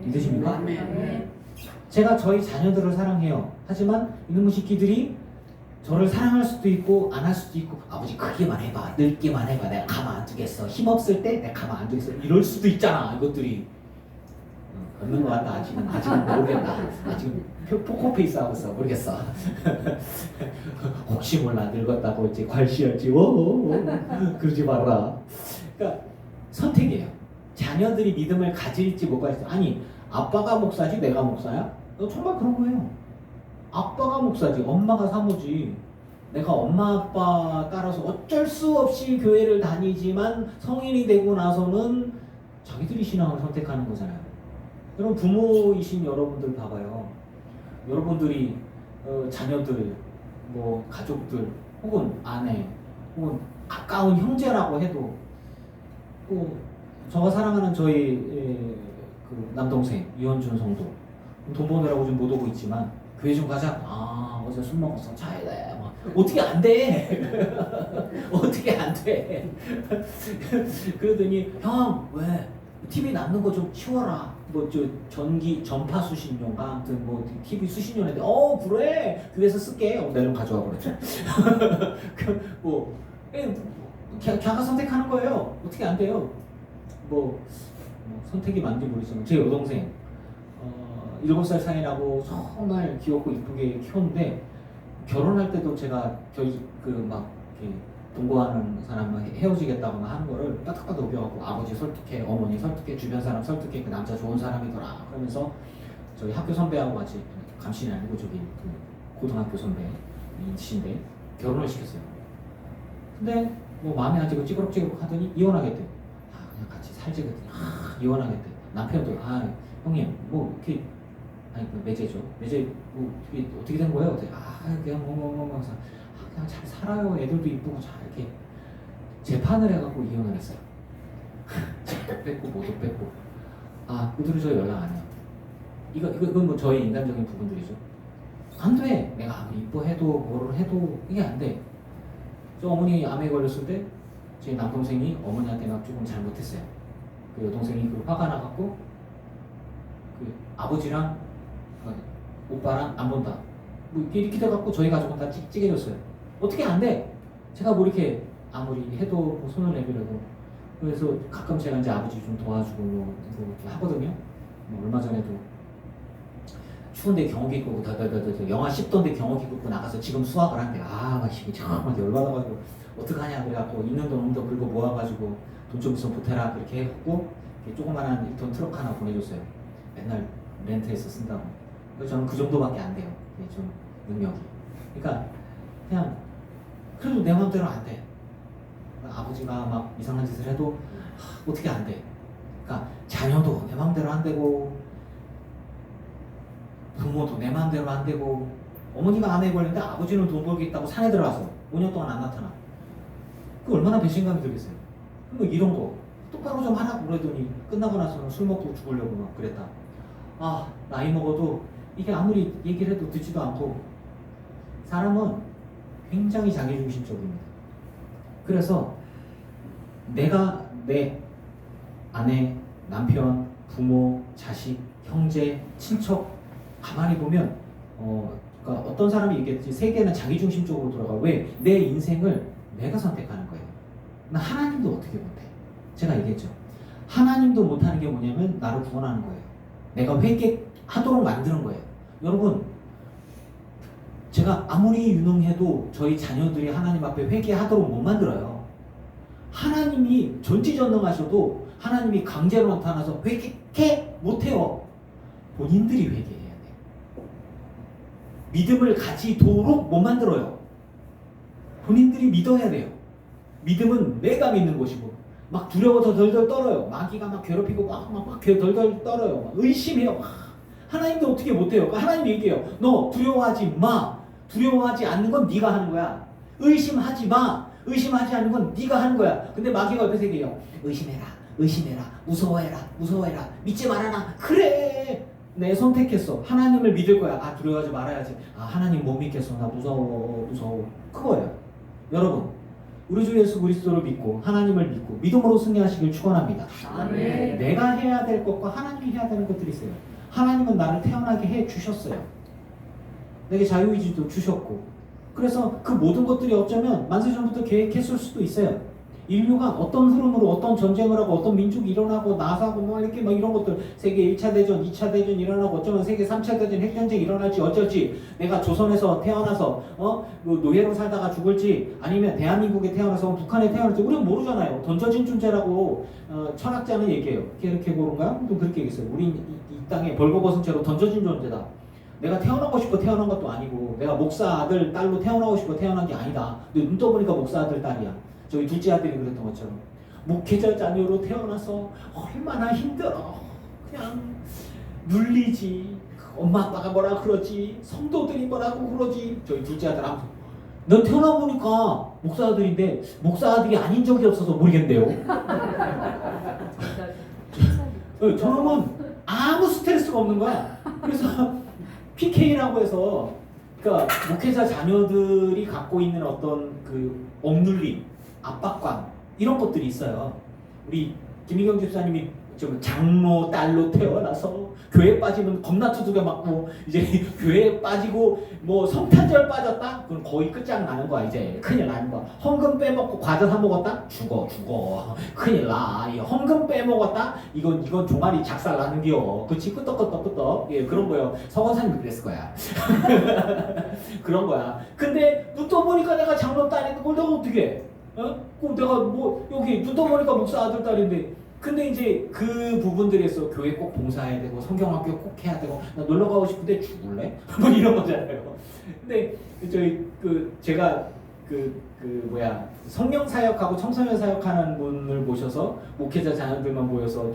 믿으십니까? 제가 저희 자녀들을 사랑해요. 하지만 이놈의 새끼들이 저를 사랑할 수도 있고 안 할 수도 있고 아버지 크게만 해봐 늙게만 해봐 내가 가만 안 두겠어 힘없을 때 내가 가만 안 두겠어 이럴 수도 있잖아. 이것들이 없는 것 같다. 아직은 모르겠다. 아직은 포커페이스 하고 있어. 모르겠어. 혹시 몰라 늙었다고 이제 괄시할지 그러지 말아라. 그러니까 선택이에요. 자녀들이 믿음을 가질지 못 가질지 아니 아빠가 목사지 내가 목사야? 정말 그런 거예요. 아빠가 목사지 엄마가 사모지. 내가 엄마 아빠 따라서 어쩔 수 없이 교회를 다니지만 성인이 되고 나서는 자기들이 신앙을 선택하는 거잖아요. 여러분 부모이신 여러분들 봐봐요. 여러분들이 자녀들, 뭐 가족들, 혹은 아내, 혹은 가까운 형제라고 해도 또 저가 사랑하는 저희 그 남동생 이현준 성도 돈 버느라고 좀 못 오고 있지만 교회 좀 가자. 아 어제 술 먹었어 자야 돼. 막 어떻게 안 돼? 어떻게 안 돼? 그러더니 형 왜? TV 남는 거 좀 치워라. 뭐 저 전기 전파 수신료가 아무튼 뭐 TV 수신료인데 그래 교회에서 쓸게. 내가 좀 가져와 버렸죠. 뭐 걔가 선택하는 거예요. 어떻게 안 돼요? 뭐 선택이 맞는지 모르지만 제 여동생 7살 차이 나고 정말 귀엽고 이쁘게 키웠는데 결혼할 때도 제가 저희 막 동거하는 사람과 헤어지겠다거나 하는 거를 따뜻하게 녹여갖고 아버지 설득해, 어머니 설득해, 주변 사람 설득해, 그 남자 좋은 사람이더라 그러면서 저희 학교 선배하고 같이 감신이 아니고 저기 그 고등학교 선배이신데 결혼을 시켰어요. 근데 뭐 마음에 안 들고 찌그럭찌그럭 하더니 이혼하겠대. 그냥 같이 살지 그랬더니 이혼하겠대. 남편도 형님 뭐 이렇게 아니 매제죠. 매제 뭐 어떻게 된 거예요? 그냥 뭐 그냥 잘 살아요. 애들도 이쁘고 잘 이렇게 재판을 해갖고 이혼을 했어요. 집도 뺏고 뭐도 뺏고. 그들은 저 연락 안 해요. 이건 뭐 저의 인간적인 부분들이죠. 안 돼. 내가 아무리 이뻐해도 뭐를 해도 이게 안 돼. 저 어머니 암에 걸렸을 때 제 남동생이 어머니한테 막 조금 잘못했어요. 그 여동생이 화가 나갖고 그 아버지랑 오빠랑 안 본다. 뭐 이렇게 돼갖고 저희 가족은 다 찌개졌어요. 어떻게 안 돼? 제가 뭐 이렇게 아무리 해도 뭐 손을 내밀어도. 그래서 가끔 제가 이제 아버지 좀 도와주고 뭐 이렇게 하거든요. 뭐 얼마 전에도 추운데 경호기 입고 영하 10도인데 경호기 입고 나가서 지금 수학을 한대. 막 이게 정말 열받아가지고 어떡하냐 그래갖고 있는 돈 좀 더 긁어 모아가지고 돈 좀 있으면 보태라 그렇게 했고 조그만한 1톤 트럭 하나 보내줬어요. 맨날 렌트해서 쓴다고. 그래서 저는 그 정도밖에 안 돼요. 좀 능력이. 그러니까 그냥 그래도 내 마음대로 안 돼. 아버지가 막 이상한 짓을 해도 어떻게 안 돼. 그러니까 자녀도 내 마음대로 안 되고 부모도 내 마음대로 안 되고 어머니가 아내 걸렸는데 아버지는 돈 벌겠다고 산에 들어가서 5년 동안 안 나타나. 그 얼마나 배신감이 들겠어요. 뭐 이런 거 똑바로 좀 하라고 그러더니 끝나고 나서는 술 먹고 죽으려고 막 그랬다. 나이 먹어도 이게 아무리 얘기를 해도 듣지도 않고 사람은 굉장히 자기중심적입니다. 그래서 내가 내 아내, 남편, 부모, 자식, 형제, 친척 가만히 보면 그러니까 어떤 사람이 얘기했지 세계는 자기중심적으로 돌아가. 왜? 내 인생을 내가 선택하는 거예요. 나 하나님도 어떻게 못해? 제가 얘기했죠. 하나님도 못하는 게 뭐냐면 나를 구원하는 거예요. 내가 회개하도록 만드는 거예요. 여러분 제가 아무리 유능해도 저희 자녀들이 하나님 앞에 회개하도록 못 만들어요. 하나님이 전지전능하셔도 하나님이 강제로 나타나서 회개 못해요. 본인들이 회개해야 돼요. 믿음을 가지도록 못 만들어요. 본인들이 믿어야 돼요. 믿음은 내가 믿는 것이고 막 두려워서 덜덜 떨어요. 마귀가 막 괴롭히고 막 덜덜 떨어요. 막 의심해요. 하나님도 어떻게 못해요. 하나님 얘기해요. 너 두려워하지 마. 두려워하지 않는 건 네가 하는 거야. 의심하지 마. 의심하지 않는 건 네가 하는 거야. 근데 마귀가 옆에서 얘기해요. 의심해라. 무서워해라. 믿지 말아라. 그래. 내 선택했어. 하나님을 믿을 거야. 두려워하지 말아야지. 하나님 못 믿겠어. 나 무서워. 그거예요. 여러분, 우리 주 예수 그리스도를 믿고 하나님을 믿고 믿음으로 승리하시길 축원합니다. 아멘. 내가 해야 될 것과 하나님이 해야 되는 것들이 있어요. 하나님은 나를 태어나게 해 주셨어요. 내게 자유의지도 주셨고, 그래서 그 모든 것들이 어쩌면 만세전부터 계획했을 수도 있어요. 인류가 어떤 흐름으로 어떤 전쟁을 하고 어떤 민족이 일어나고 나사고 뭐 이렇게 막 이런 것들 세계 1차 대전, 2차 대전 일어나고 어쩌면 세계 3차 대전 핵전쟁 일어날지 어쩔지 내가 조선에서 태어나서 그 노예로 살다가 죽을지 아니면 대한민국에 태어나서 북한에 태어날지 우리는 모르잖아요. 던져진 존재라고 철학자는 얘기해요. 케르케고르인가? 또 그렇게 얘기했어요. 우리 이 땅에 벌거벗은 채로 던져진 존재다. 내가 태어나고 싶어 태어난 것도 아니고 내가 목사 아들 딸로 태어나고 싶어 태어난 게 아니다. 근데 눈 떠보니까 목사 아들 딸이야. 저희 둘째 아들이 그랬던 것처럼 목회자 자녀로 태어나서 얼마나 힘들어. 그냥 눌리지. 엄마 아빠가 뭐라 그러지. 성도들이 뭐라고 그러지. 저희 둘째 아들 아무튼 넌 태어나보니까 목사 아들인데 목사 아들이 아닌 적이 없어서 모르겠네요. 저놈은 아무 스트레스가 없는 거야. 그래서 PK라고 해서 그러니까 목회자 자녀들이 갖고 있는 어떤 그 억눌림, 압박감 이런 것들이 있어요. 우리 김희경 집사님이 좀 장로 딸로 태어나서 교회 빠지면 겁나 두들겨 맞고 이제 교회에 빠지고 뭐 성탄절 빠졌다? 그럼 거의 끝장나는 거야. 이제 큰일 나는 거야. 헌금 빼먹고 과자 사 먹었다? 죽어 큰일 나. 헌금 빼먹었다? 이건 종아리 작살 나는겨. 그치? 끄떡. 예, 그런 거예요. 서건사님이 그랬을 거야. 그런 거야. 근데 눈 떠보니까 내가 장로 딸인데 그걸 내가 어떻게 해? 그럼 내가 뭐 여기 눈 떠보니까 목사 아들 딸인데 근데 이제 그 부분들에서 교회 꼭 봉사해야 되고 성경학교 꼭 해야 되고 나 놀러 가고 싶은데 죽을래? 뭐 이런 거잖아요. 근데 저희 제가 성령 사역하고 청소년 사역하는 분을 모셔서 목회자 자녀들만 모여서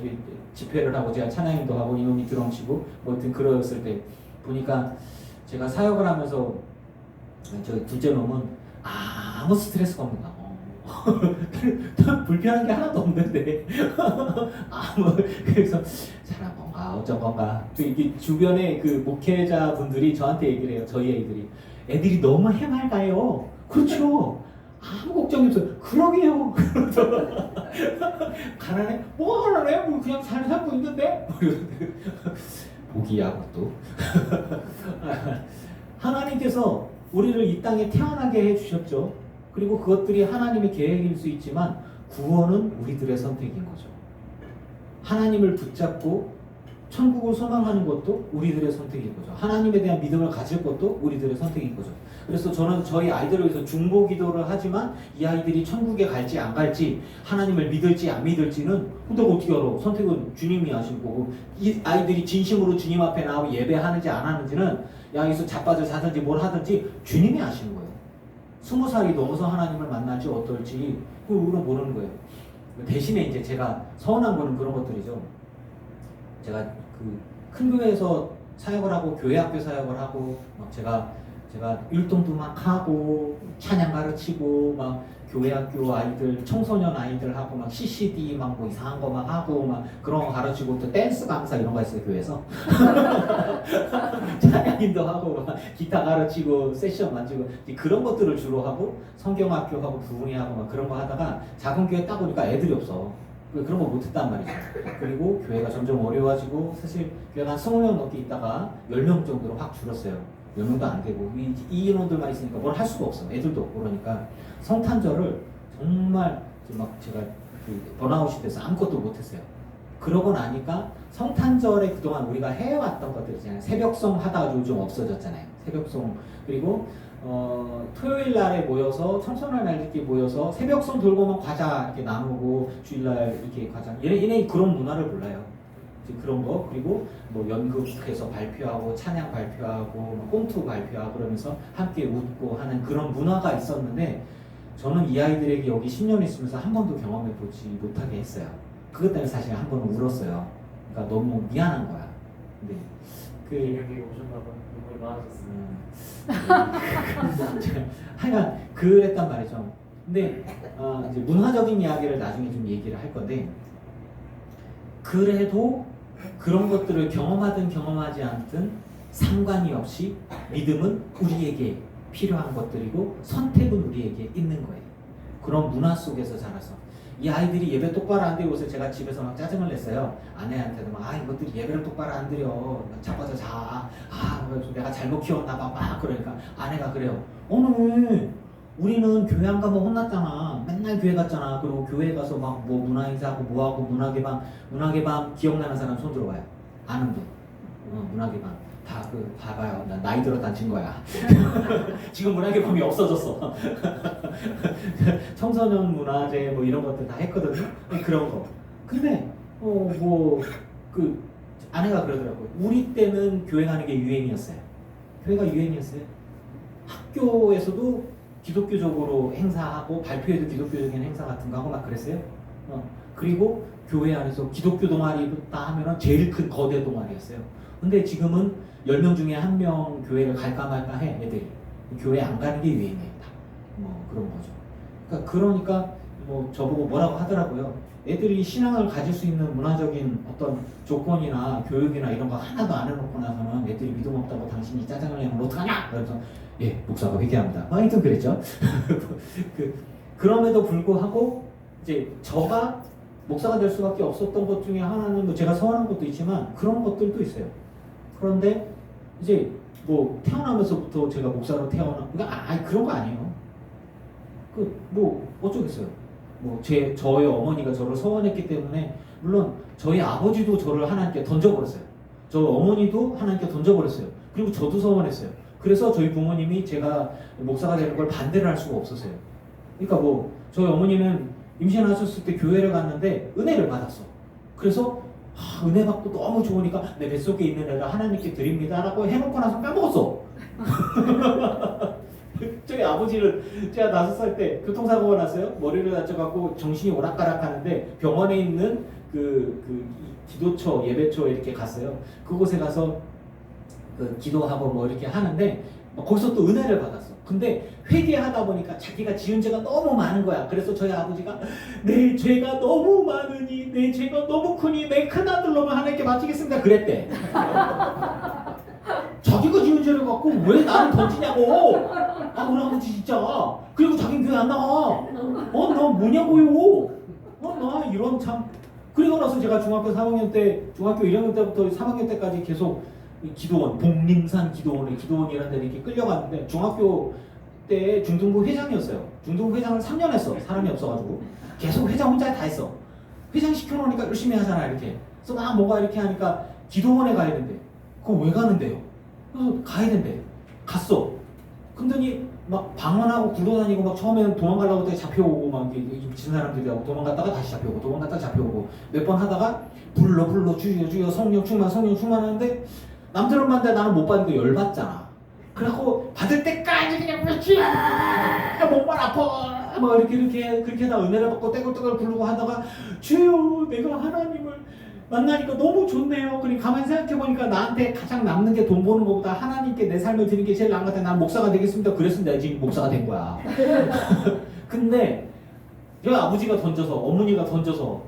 집회를 하고 제가 찬양인도 하고 이놈이 드럼 치고 뭐 하여튼 그랬을 때 보니까 제가 사역을 하면서 저 둘째 놈은 아무 스트레스가 없는 거야. 불편한 게 하나도 없는데 그래서 사람 건가 어쩐 건가 또 이게 주변에 그 목회자 분들이 저한테 얘기를 해요. 저희 애들이 너무 해맑아요. 그렇죠. 아무 걱정이 없어요. 그러게요. 가난해? 뭐가 가난해? 뭐 그냥 잘 살고 있는데? 복이야 그것도. 하나님께서 우리를 이 땅에 태어나게 해주셨죠. 그리고 그것들이 하나님의 계획일 수 있지만 구원은 우리들의 선택인 거죠. 하나님을 붙잡고 천국을 소망하는 것도 우리들의 선택인 거죠. 하나님에 대한 믿음을 가질 것도 우리들의 선택인 거죠. 그래서 저는 저희 아이들을 위해서 중보 기도를 하지만 이 아이들이 천국에 갈지 안 갈지 하나님을 믿을지 안 믿을지는 내가 어떻게 알아? 선택은 주님이 하신 거고 이 아이들이 진심으로 주님 앞에 나오고 예배하는지 안 하는지는 여기서 자빠져 자든지 뭘 하든지 주님이 하시는 거예요. 20살이 넘어서 하나님을 만날지 어떨지 그걸 모르는 거예요. 대신에 이제 제가 서운한 거는 그런 것들이죠. 제가 큰 교회에서 사역을 하고 교회 학교 사역을 하고 막 제가 율동도 막 하고 찬양 가르치고 막 교회 학교 아이들 청소년 아이들 하고 막 CCD 막 뭐 이상한 거 막 하고 막 그런 거 가르치고 또 댄스 강사 이런 거 했어요 교회에서. 찬양인도 하고 막 기타 가르치고 세션 만지고 그런 것들을 주로 하고 성경학교 하고 부흥회하고 막 그런 거 하다가 작은 교회 딱 보니까 애들이 없어. 그런 거 못했단 말이죠. 그리고 교회가 점점 어려워지고 사실 교회가 한 20명 넘게 있다가 10명 정도로 확 줄었어요. 10명도 안 되고 이 인원들만 있으니까 뭘 할 수가 없어. 애들도 없고 그러니까 성탄절을 정말 막 제가 번아웃이 돼서 아무것도 못했어요. 그러고 나니까 성탄절에 그동안 우리가 해왔던 것들 있잖아요. 새벽송 하다가 요즘 없어졌잖아요. 새벽송 그리고 토요일 날에 모여서 청소년 날들끼리 모여서 새벽송 돌고만 과자 이렇게 나누고 주일날 이렇게 과자 얘네 그런 문화를 몰라요. 그런 거 그리고 뭐 연극해서 발표하고 찬양 발표하고 꽁투 발표하고 그러면서 함께 웃고 하는 그런 문화가 있었는데 저는 이 아이들에게 여기 10년 있으면서 한 번도 경험해 보지 못하게 했어요. 그것 때문에 사실 한 번은 울었어요. 그러니까 너무 미안한 거야. 근데 여기 오셨나봐. 눈물이 많아졌어요. 하여간 그랬단 말이죠. 근데 이제 문화적인 이야기를 나중에 좀 얘기를 할 건데 그래도 그런 것들을 경험하든 경험하지 않든 상관이 없이 믿음은 우리에게 필요한 것들이고 선택은 우리에게 있는 거예요. 그런 문화 속에서 자라서 이 아이들이 예배 똑바로 안 드리고 요새 제가 집에서 막 짜증을 냈어요. 아내한테도 막 이것들이 예배를 똑바로 안 드려. 자빠져 자. 내가 잘못 키웠나 봐. 막 그러니까 아내가 그래요. 우리는 교회 안 가면 혼났잖아. 맨날 교회 갔잖아. 그리고 교회 가서 막 뭐 문화행사하고 뭐하고 문화개방 기억나는 사람 손 들어봐요. 아는 분. 문화개방. 다 봐요. 나 나이 들어 다친 거야. 지금 문화개방이 없어졌어. 청소년 문화제 뭐 이런 것들 다 했거든요. 그런 거. 근데 그 아내가 그러더라고요. 우리 때는 교회 가는 게 유행이었어요. 교회가 유행이었어요. 학교에서도 기독교적으로 행사하고 발표회도 기독교적인 행사 같은 거 하고 막 그랬어요. 그리고 교회 안에서 기독교 동아리 다 하면은 제일 큰 거대 동아리였어요. 근데 지금은 10명 중에 1명 교회를 갈까 말까 해, 애들이. 교회 안 가는 게 유행이다. 그런 거죠. 그러니까 뭐 저보고 뭐라고 하더라고요. 애들이 신앙을 가질 수 있는 문화적인 어떤 조건이나 교육이나 이런 거 하나도 안 해놓고 나서는 애들이 믿음 없다고 당신이 짜증을 내면 어떡하냐? 그래서 예, 목사가 회개합니다. 하여튼 그랬죠. 그럼에도 불구하고 이제 저가 목사가 될 수밖에 없었던 것 중에 하나는 뭐 제가 서운한 것도 있지만 그런 것들도 있어요. 그런데 이제 뭐 태어나면서부터 제가 목사로 그러니까 그런 거 아니에요. 뭐 어쩌겠어요. 뭐 저희 어머니가 저를 서원했기 때문에 물론 저희 아버지도 저를 하나님께 던져버렸어요. 저 어머니도 하나님께 던져버렸어요. 그리고 저도 서원했어요. 그래서 저희 부모님이 제가 목사가 되는 걸 반대를 할 수가 없었어요. 그러니까 뭐 저희 어머니는 임신하셨을 때 교회를 갔는데 은혜를 받았어. 그래서 은혜 받고 너무 좋으니까 내 뱃속에 있는 애를 하나님께 드립니다라고 해놓고 나서 빼먹었어. 저희 아버지를 제가 5살 때 교통사고가 났어요. 머리를 다쳐갖고 정신이 오락가락하는데 병원에 있는 그 기도처 예배처 이렇게 갔어요. 그곳에 가서 기도하고 뭐 이렇게 하는데 거기서 또 은혜를 받았어. 근데 회개하다 보니까 자기가 지은 죄가 너무 많은 거야. 그래서 저희 아버지가 내 죄가 너무 많으니 내 죄가 너무 크니 내 큰아들로만 하나님께 바치겠습니다 그랬대. 자기가 지은 죄를 갖고 왜 나를 던지냐고. 우리 아버지 진짜. 그리고 자기는 교회 안 나가. 너 뭐냐고요. 나 이런 참. 그리고 나서 제가 중학교 1학년 때부터 3학년 때까지 계속 기도원, 복림산 기도원이라는 데를 이렇게 끌려갔는데 중학교 때 중등부 회장이었어요. 중등부 회장을 3년 했어. 사람이 없어가지고 계속 회장 혼자 다 했어. 회장 시켜놓으니까 열심히 하잖아 이렇게. 그래서 막 뭐가 이렇게 하니까 기도원에 가야 된대. 그거 왜 가는데요? 그래서 가야 된대. 갔어. 근데니 막 방언하고 굴러다니고 막 처음에는 도망가려고 했더니 잡혀오고 막 미친 사람들이라고 도망갔다가 다시 잡혀오고 도망갔다가 잡혀오고 몇 번 하다가 불러 주여 성령 충만 하는데 남들은 받는데 나는 못 받는 거 열받잖아. 그래갖고 받을 때까지 그냥 그렇지 목만 아파 막 그렇게 하다 은혜를 받고 떼굴떼굴 부르고 하다가 주여 내가 하나님을 만나니까 너무 좋네요. 그러니 가만히 생각해보니까 나한테 가장 남는 게 돈 버는 것보다 하나님께 내 삶을 드리는 게 제일 나은 것 같아. 난 목사가 되겠습니다. 그랬으면 내가 지금 목사가 된 거야. 근데 저희 아버지가 던져서 어머니가 던져서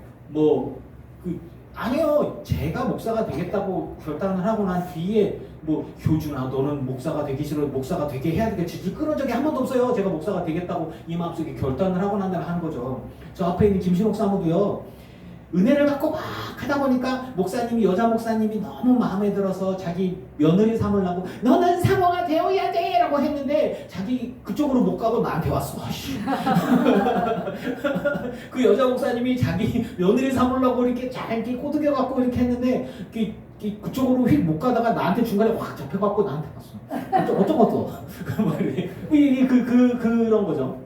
아니요. 제가 목사가 되겠다고 결단을 하고 난 뒤에 효준아 너는 목사가 되기 싫어 목사가 되게 해야 되겠지 그런 적이 한 번도 없어요. 제가 목사가 되겠다고 이 마음속에 결단을 하고 난 다음에 하는 거죠. 저 앞에 있는 김신옥 사모도요. 은혜를 받고 막 하다 보니까 여자 목사님이 너무 마음에 들어서 자기 며느리 삼으려고 너는 사모가 되어야 돼 라고 했는데 자기 그쪽으로 못 가고 나한테 왔어. 그 여자 목사님이 자기 며느리 삼으려고 이렇게 잘 이렇게 꼬드겨 갖고 이렇게 했는데 그쪽으로 휙 못 가다가 나한테 중간에 확 잡혀갖고 나한테 왔어. 어쩌고 그런 거죠.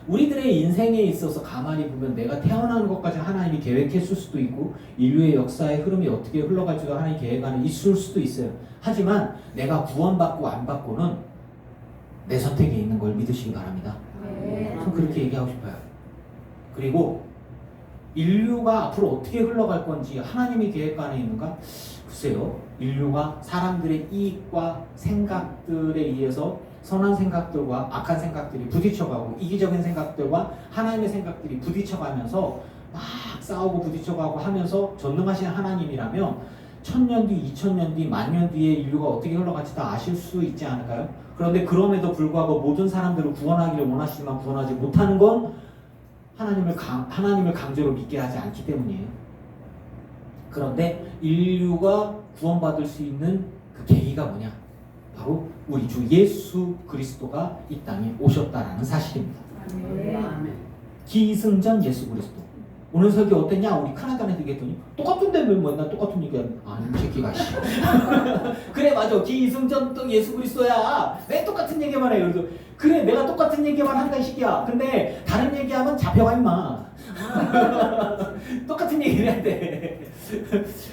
우리들의 인생에 있어서 가만히 보면 내가 태어나는 것까지 하나님이 계획했을 수도 있고 인류의 역사의 흐름이 어떻게 흘러갈지도 하나님 계획 안에 있을 수도 있어요. 하지만 내가 구원받고 안 받고는 내 선택에 있는 걸 믿으시기 바랍니다. 전 그렇게 얘기하고 싶어요. 그리고 인류가 앞으로 어떻게 흘러갈 건지 하나님의 계획 안에 있는가? 글쎄요. 인류가 사람들의 이익과 생각들에 의해서 선한 생각들과 악한 생각들이 부딪혀가고 이기적인 생각들과 하나님의 생각들이 부딪혀가면서 막 싸우고 부딪혀가고 하면서 전능하신 하나님이라면 1000년 뒤, 2000년 뒤, 10,000년 뒤에 인류가 어떻게 흘러갈지 다 아실 수 있지 않을까요? 그런데 그럼에도 불구하고 모든 사람들을 구원하기를 원하시지만 구원하지 못하는 건 하나님을 강제로 믿게 하지 않기 때문이에요. 그런데 인류가 구원받을 수 있는 그 계기가 뭐냐? 바로 우리 주 예수 그리스도가 이 땅에 오셨다라는 사실입니다. 기승전 예수 그리스도. 오늘 설교 어땠냐? 우리 큰아들한테 얘기했더니 똑같은데 왜 맨날 똑같은 얘기 아니 이 새끼가 씨. 그래 맞아 기승전 또 예수 그리스도야. 왜 똑같은 얘기만 해요? 그래서 그래 내가 똑같은 얘기만 한다 이 새끼야. 근데 다른 얘기하면 잡혀가 임마. 똑같은 얘기를 해야 돼.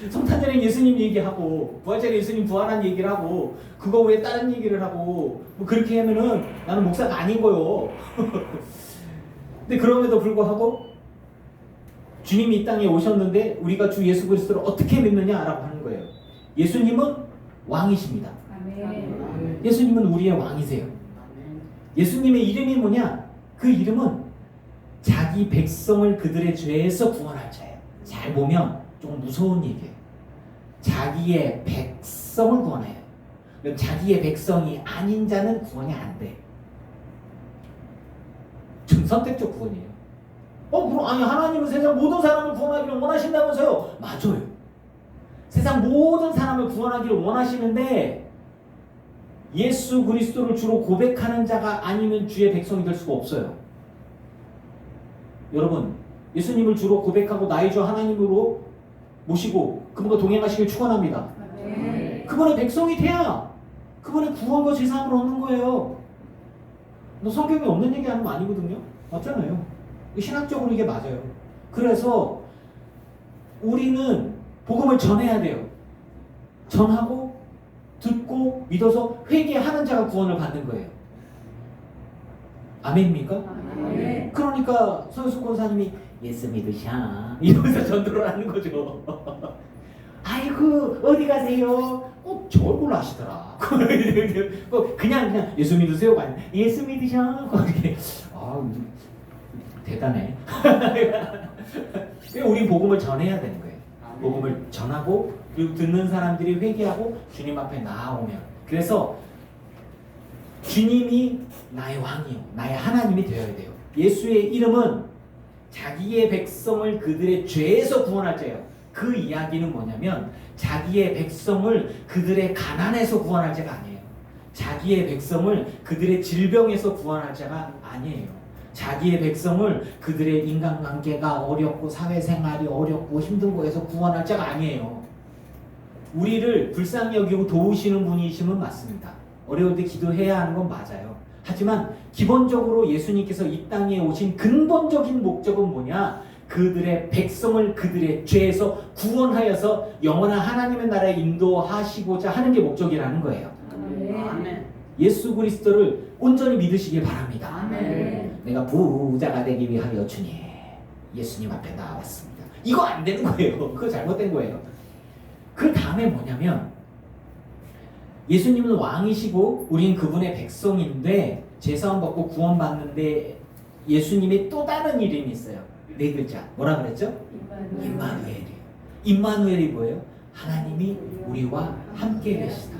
성탄절에 예수님 얘기하고 부활절에 예수님 부활한 얘기를 하고 그거 외에 다른 얘기를 하고 뭐 그렇게 하면은 나는 목사가 아닌 거요. 근데 그럼에도 불구하고 주님이 이 땅에 오셨는데 우리가 주 예수 그리스도를 어떻게 믿느냐라고 하는 거예요. 예수님은 왕이십니다. 예수님은 우리의 왕이세요. 예수님의 이름이 뭐냐? 그 이름은 자기 백성을 그들의 죄에서 구원할 자예요. 잘 보면 좀 무서운 얘기예요. 자기의 백성을 구원해요. 그럼 자기의 백성이 아닌 자는 구원이 안 돼. 선택적 구원이에요. 그럼 아니 하나님은 세상 모든 사람을 구원하기를 원하신다면서요? 맞아요. 세상 모든 사람을 구원하기를 원하시는데 예수 그리스도를 주로 고백하는 자가 아니면 주의 백성이 될 수가 없어요. 여러분 예수님을 주로 고백하고 나의 주 하나님으로 모시고 그분과 동행하시길 축원합니다. 그분의 백성이 돼야 그분의 구원과 제사함을 얻는 거예요. 너 성경에 없는 얘기하는 거 아니거든요. 맞잖아요. 신학적으로 이게 맞아요. 그래서 우리는 복음을 전해야 돼요. 전하고 듣고 믿어서 회개하는 자가 구원을 받는 거예요. 아멘입니까? 아멘. 그러니까 서유숙 권사님이 예수 믿으셔 이러면서 전도를 하는 거죠. 아이고 어디 가세요? 꼭 저 얼굴로 하시더라. 그냥 예수 믿으세요가 아니라 예수 믿으셔. 이렇게 대단해. 우리 복음을 전해야 되는 거예요. 복음을 전하고 그리고 듣는 사람들이 회개하고 주님 앞에 나아오면 그래서 주님이 나의 왕이요 나의 하나님이 되어야 돼요. 예수의 이름은 자기의 백성을 그들의 죄에서 구원할 자예요. 그 이야기는 뭐냐면 자기의 백성을 그들의 가난에서 구원할 자가 아니에요. 자기의 백성을 그들의 질병에서 구원할 자가 아니에요. 자기의 백성을 그들의 인간관계가 어렵고 사회생활이 어렵고 힘든 거에서 구원할 자가 아니에요. 우리를 불쌍히 여기고 도우시는 분이시면 맞습니다. 어려울 때 기도해야 하는 건 맞아요. 하지만 기본적으로 예수님께서 이 땅에 오신 근본적인 목적은 뭐냐? 그들의 백성을 그들의 죄에서 구원하여서 영원한 하나님의 나라에 인도하시고자 하는 게 목적이라는 거예요. 아멘. 예수 그리스도를 온전히 믿으시길 바랍니다. 아멘. 내가 부자가 되기 위하여 주님 예수님 앞에 나왔습니다. 이거 안 되는 거예요. 그거 잘못된 거예요. 그 다음에 뭐냐면 예수님은 왕이시고 우린 그분의 백성인데 제사함 받고 구원받는데 예수님의 또 다른 이름이 있어요. 네 글자. 뭐라 그랬죠? 임마누엘이에요. 임마누엘이 뭐예요? 하나님이 우리와 함께 계시다.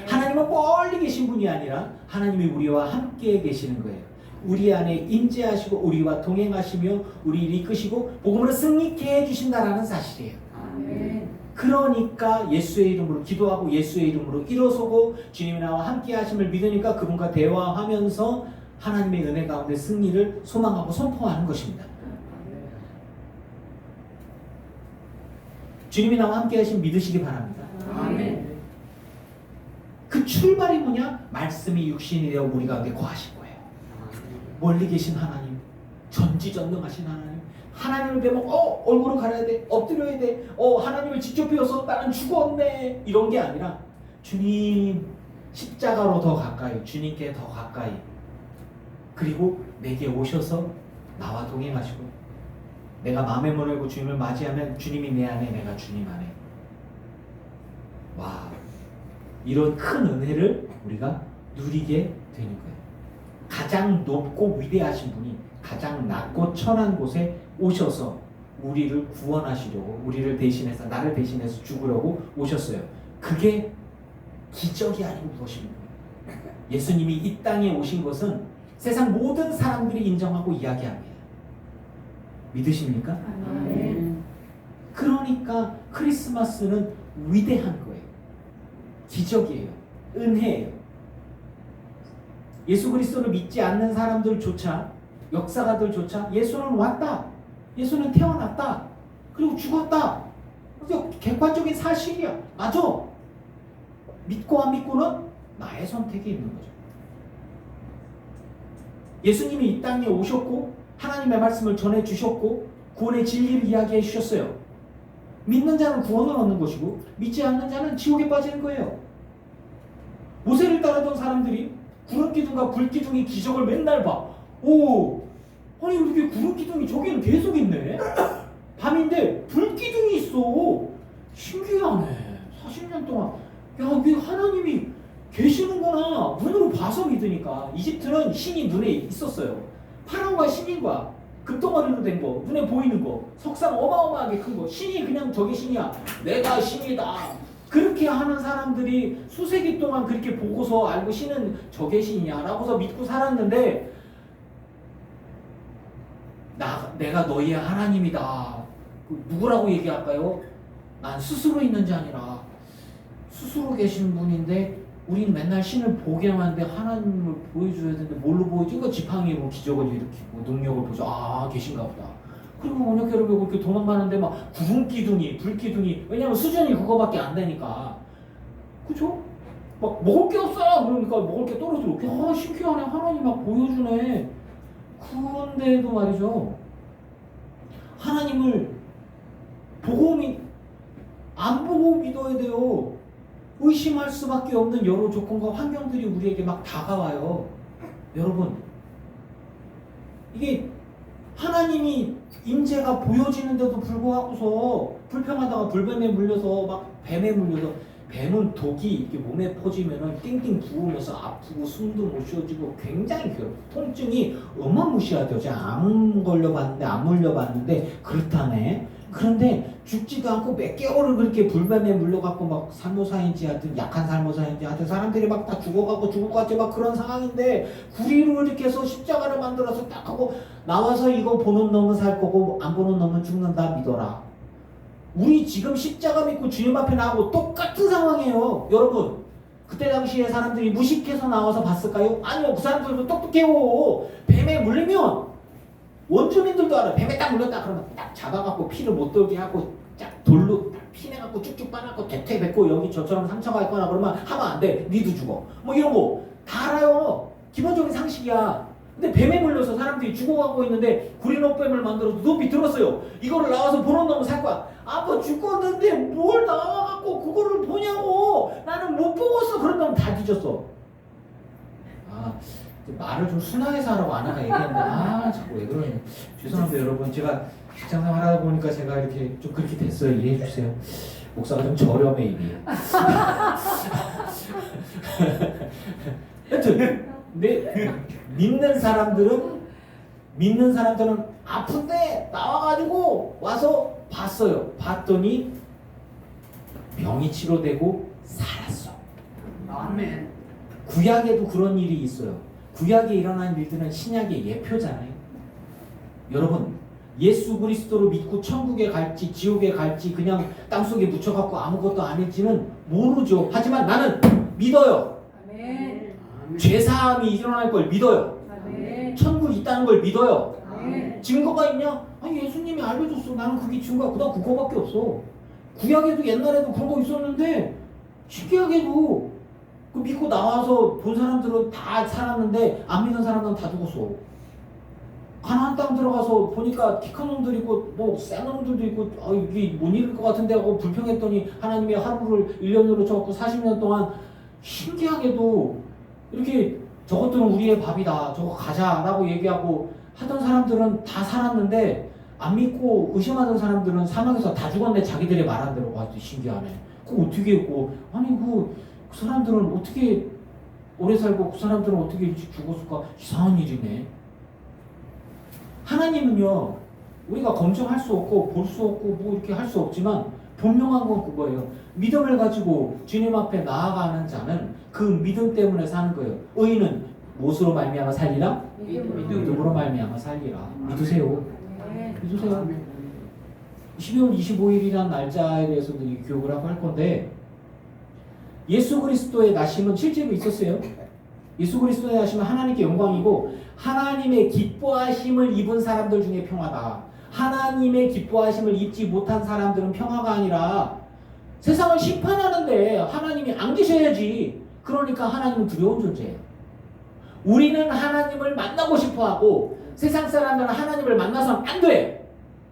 하나님은 멀리 계신 분이 아니라 하나님이 우리와 함께 계시는 거예요. 우리 안에 임재하시고 우리와 동행하시며 우리를 이끄시고 복음으로 승리케 해주신다라는 사실이에요. 아멘. 그러니까 예수의 이름으로 기도하고 예수의 이름으로 일어서고 주님이 나와 함께 하심을 믿으니까 그분과 대화하면서 하나님의 은혜 가운데 승리를 소망하고 선포하는 것입니다. 주님이 나와 함께 하심 믿으시기 바랍니다. 아멘. 그 출발이 뭐냐? 말씀이 육신이 되어 우리 가운데 거하신 거예요. 멀리 계신 하나님, 전지전능하신 하나님, 하나님을 뵈면 얼굴을 가려야 돼, 엎드려야 돼, 하나님을 직접 뵈어서 나는 죽었네 이런 게 아니라 주님 십자가로 더 가까이, 주님께 더 가까이, 그리고 내게 오셔서 나와 동행하시고 내가 마음의 문을 열고 주님을 맞이하면 주님이 내 안에, 내가 주님 안에. 와, 이런 큰 은혜를 우리가 누리게 되는 거예요. 가장 높고 위대하신 분이 가장 낮고 천한 곳에 오셔서 우리를 구원하시려고, 우리를 대신해서, 나를 대신해서 죽으려고 오셨어요. 그게 기적이 아니고 무엇입니까? 예수님이 이 땅에 오신 것은 세상 모든 사람들이 인정하고 이야기합니다. 믿으십니까? 아멘. 그러니까 크리스마스는 위대한 거예요. 기적이에요. 은혜예요. 예수 그리스도를 믿지 않는 사람들조차, 역사가들조차 예수는 왔다, 예수는 태어났다, 그리고 죽었다. 그래서 객관적인 사실이야. 맞아. 믿고 안 믿고는 나의 선택이 있는 거죠. 예수님이 이 땅에 오셨고 하나님의 말씀을 전해주셨고 구원의 진리를 이야기해 주셨어요. 믿는 자는 구원을 얻는 것이고 믿지 않는 자는 지옥에 빠지는 거예요. 모세를 따르던 사람들이 구름기둥과 불기둥이 기적을 맨날 봐. 오, 아니 이렇게 구름기둥이 저기는 계속 있네. 밤인데 불기둥이 있어. 신기하네. 40년 동안 야, 이게 하나님이 계시는구나. 눈으로 봐서 믿으니까. 이집트는 신이 눈에 있었어요. 파라오가 신인 거야. 금덩어리로 된 거, 눈에 보이는 거, 석상 어마어마하게 큰 거. 신이 그냥 저게 신이야. 내가 신이다. 그렇게 하는 사람들이 수세기 동안 그렇게 보고서 알고 신은 저게 신이야 라고서 믿고 살았는데, 내가 너희의 하나님이다. 누구라고 얘기할까요? 난 스스로 있는 자 아니라 스스로 계신 분인데 우린 맨날 신을 보게만 하는데 하나님을 보여줘야 되는데 뭘로 보여줘? 그 지팡이로 기적을 일으키고 능력을 보여줘. 아, 계신가 보다. 그리고 원역회를 배우고 이렇게 도망가는데 막 구름기둥이 불기둥이, 왜냐면 수준이 그거밖에 안 되니까. 그쵸? 막 먹을 게 없어. 그러니까 먹을 게 떨어져. 아, 신기하네. 하나님 막 보여주네. 그런데도 말이죠, 하나님을 안 보고 믿어야 돼요. 의심할 수밖에 없는 여러 조건과 환경들이 우리에게 막 다가와요. 여러분, 이게 하나님이 임재가 보여지는데도 불구하고서 불평하다가 불뱀에 물려서 막 뱀에 물려서, 뱀은 독이 이렇게 몸에 퍼지면은 띵띵 부으면서 아프고 숨도 못 쉬어지고 굉장히 괴롭고 통증이 어마무시하죠. 제가 안 걸려봤는데, 안 물려봤는데 그렇다네. 그런데 죽지도 않고 몇 개월을 그렇게 불뱀에 물려갖고 막 살모사인지 하여튼 약한 살모사인지 하여튼 사람들이 막 다 죽어가고 죽을 것 같지 막 그런 상황인데, 구리로 이렇게 해서 십자가를 만들어서 딱 하고 나와서 이거 보는 놈은 살 거고 안 보는 놈은 죽는다 믿어라. 우리 지금 십자가 믿고 주님 앞에 나가고 똑같은 상황이에요. 여러분, 그때 당시에 사람들이 무식해서 나와서 봤을까요? 아니요. 그 사람들도 똑똑해요. 뱀에 물리면 원주민들도 알아. 뱀에 딱 물렸다 그러면 딱 잡아갖고 피를 못 돌게 하고 딱 돌로 딱 피내갖고 쭉쭉 빨아갖고 대퇴 뱉고 여기 저처럼 상처가 있거나 그러면 하면 안 돼. 니도 죽어. 뭐 이런 거 다 알아요. 기본적인 상식이야. 근데 뱀에 물려서 사람들이 죽어가고 있는데 구리노뱀을 만들어서 높이 들었어요. 이거를 나와서 보는 놈은 살 거야. 아빠 죽었는데 뭘 나와갖고 그거를 보냐고. 나는 못 보고서. 그런 놈은 다 뒤졌어. 아, 말을 좀 순하게서 하라고 아내가 얘기했는데 자꾸 왜 그러냐. 죄송합니다 여러분. 제가 직장생활 하다 보니까 제가 이렇게 좀 그렇게 됐어요. 이해해 주세요. 목사가 좀 저렴해 입이. 하여튼 믿는 사람들은 아픈데 나와가지고 와서 봤어요. 봤더니 병이 치료되고 살았어. 아멘. 구약에도 그런 일이 있어요. 구약에 일어난 일들은 신약의 예표잖아요. 여러분, 예수 그리스도를 믿고 천국에 갈지 지옥에 갈지 그냥 땅속에 묻혀갖고 아무것도 아닐지는 모르죠. 하지만 나는 믿어요. 아멘. 죄사함이 일어날 걸 믿어요. 아멘. 천국 있다는 걸 믿어요. 아멘. 증거가 있냐? 아니 예수님이 알려줬어. 나는 그게 증거야. 그다음 그거밖에 없어. 구약에도 옛날에도 그런 거 있었는데 신기하게도 그 믿고 나와서 본 사람들은 다 살았는데 안 믿는 사람들은 다 죽었어. 가나안 땅 들어가서 보니까 키 큰 놈들 있고 뭐센 놈들도 있고 이게 못 이길 것 같은데 하고 불평했더니 하나님이 하루를 1년으로 쳐갖고 40년 동안 신기하게도 이렇게 저것들은 우리의 밥이다. 저거 가자라고 얘기하고 하던 사람들은 다 살았는데 안 믿고 의심하던 사람들은 사막에서 다 죽었네. 자기들의 말한 대로. 와, 신기하네. 그거 어떻게 했고 아니 그 사람들은 어떻게 오래 살고 그 사람들은 어떻게 일찍 죽었을까? 이상한 일이네. 하나님은요, 우리가 검증할 수 없고 볼 수 없고 뭐 이렇게 할 수 없지만 분명한 건 그거예요. 믿음을 가지고 주님 앞에 나아가는 자는 그 믿음 때문에 사는 거예요. 의인은 무엇으로 말미암아 살리라? 믿음으로 말미암아 살리라. 믿으세요. 믿으세요. 12월 25일이라는 날짜에 대해서도 이 교육을 하고 할 건데, 예수 그리스도의 나심은 실제로 있었어요. 예수 그리스도의 하시면 하나님께 영광이고 하나님의 기뻐하심을 입은 사람들 중에 평화다. 하나님의 기뻐하심을 입지 못한 사람들은 평화가 아니라 세상을 심판하는데 하나님이 안 계셔야지. 그러니까 하나님은 두려운 존재예요. 우리는 하나님을 만나고 싶어하고 세상 사람들은 하나님을 만나서는 안 돼.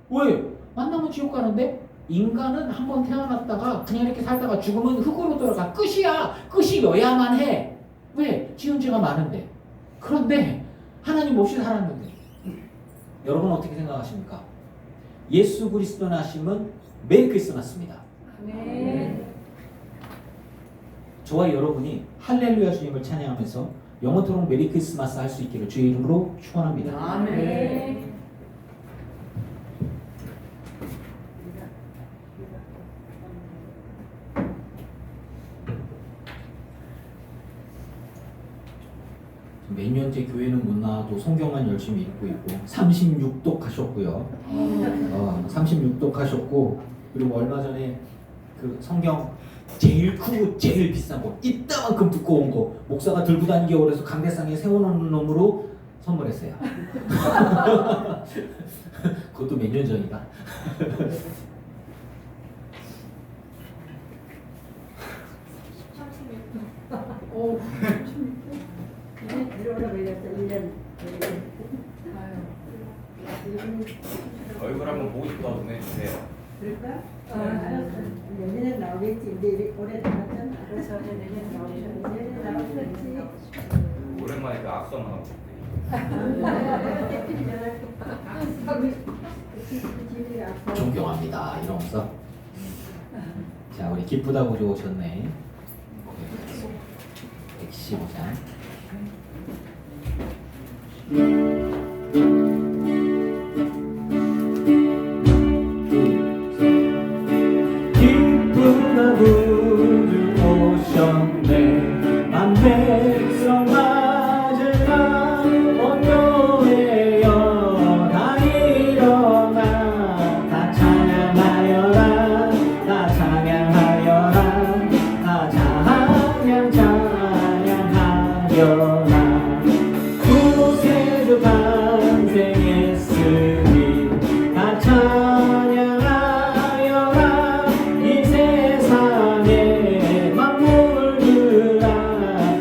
왜? 만나면 지옥 가는데? 인간은 한번 태어났다가 그냥 이렇게 살다가 죽으면 흙으로 돌아가. 끝이야. 끝이여야만 해. 왜? 지은 죄가 많은데. 그런데 하나님 없이 살았는데. 여러분 어떻게 생각하십니까? 예수 그리스도 나심은 메리 크리스마스입니다. 저와 여러분이 할렐루야 주님을 찬양하면서 영원토록 메리 크리스마스 할 수 있기를 주의 이름으로 축원합니다. 아멘. 몇 년째 교회는 못 나와도 성경만 열심히 읽고 있고 36독 하셨고요. 36독 하셨고 그리고 얼마 전에 그 성경 제일 크고 제일 비싼 거 이따만큼 두꺼운 거 목사가 들고 다니기 어려서 강대상에 세워놓는 놈으로 선물했어요. 그것도 몇 년 전이다. 오. 얼굴 한번 보고 싶다고 좀 해주세요. 그럴까? 알았어. 내년에 나오겠지. 근데 올해 나왔잖아. 그래서 내년 내년에 나오겠지. 오랜만에 그 악수만 하고 싶대. 존경합니다 이러면서 자 우리 기쁘다고 좋으셨네. 115장 기쁘다고 오셨네. 만 백성 맞으라 온교회여 다 일어나 다 찬양하여라 다 찬양하여라 다 찬양하여라 구세주 탄생했으니 다 찬양하여라 이 세상에 만물들아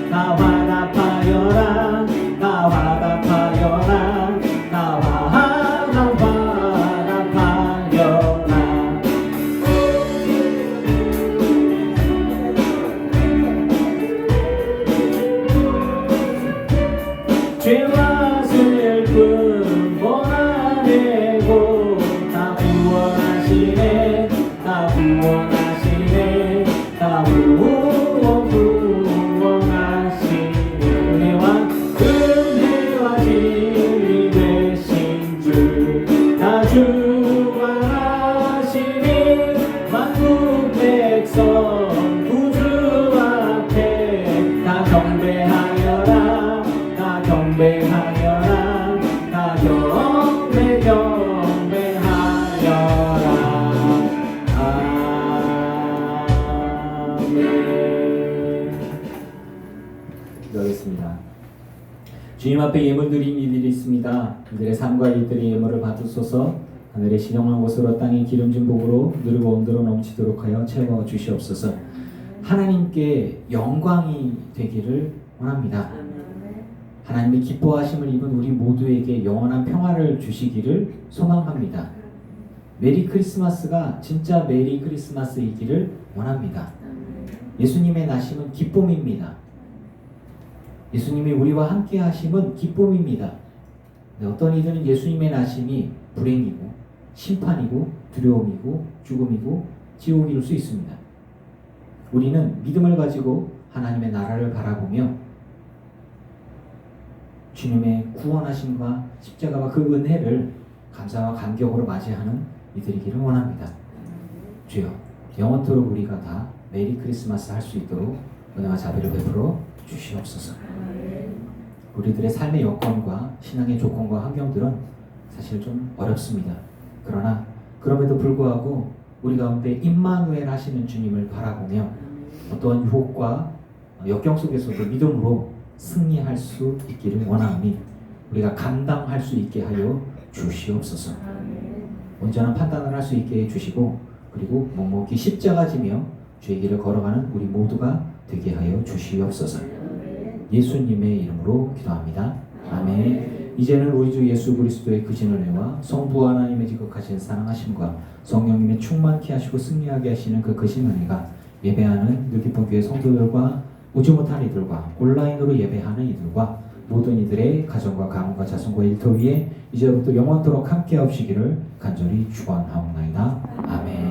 다 화답하여라 다 화답하여라 다 화답하여라. 죄와 슬픔 몰아내고 다 구원하시네 다 구원하시네 다 구원하시네. 은혜와 진리 되신 주 다 주관하시니 만국 백성 구주 앞에 다 경배하여라 다 경배하여라 다 경배하여라. 아멘. 기도하겠습니다. 주님 앞에 예물 드린 이들이 있습니다. 이들의 삶과 이들의 예물을 받으소서. 하늘의 신령한 곳으로 땅의 기름진 복으로 누르고 온도로 넘치도록 하여 채워 주시옵소서. 하나님께 영광이 되기를 원합니다. 하나님의 기뻐하심을 입은 우리 모두에게 영원한 평화를 주시기를 소망합니다. 메리 크리스마스가 진짜 메리 크리스마스이기를 원합니다. 예수님의 나심은 기쁨입니다. 예수님이 우리와 함께 하심은 기쁨입니다. 어떤 이들은 예수님의 나심이 불행이고 심판이고 두려움이고 죽음이고 지옥일 수 있습니다. 우리는 믿음을 가지고 하나님의 나라를 바라보며 주님의 구원하심과 십자가와 그 은혜를 감사와 감격으로 맞이하는 이들이기를 원합니다. 주여 영원토록 우리가 다 메리 크리스마스 할 수 있도록 은혜와 자비를 베풀어 주시옵소서. 우리들의 삶의 여건과 신앙의 조건과 환경들은 사실 좀 어렵습니다. 그러나 그럼에도 불구하고 우리 가운데 임마누엘 하시는 주님을 바라보며 어떠한 유혹과 역경 속에서도 믿음으로 승리할 수 있기를 원하오니 우리가 감당할 수 있게 하여 주시옵소서. 온전한 판단을 할 수 있게 해주시고 그리고 묵묵히 십자가 지며 주의 길을 걸어가는 우리 모두가 되게 하여 주시옵소서. 예수님의 이름으로 기도합니다. 아멘. 이제는 우리 주 예수 그리스도의 크신 은혜와 성부 하나님의 지극하신 사랑하심과 성령님의 충만케 하시고 승리하게 하시는 그 크신 은혜가 예배하는 느기포 교회 성도들과 오지 못한 이들과 온라인으로 예배하는 이들과 모든 이들의 가정과 가문과 자손과 일터 위에 이제부터 영원토록 함께 하시기를 간절히 축원하옵나이다. 아멘.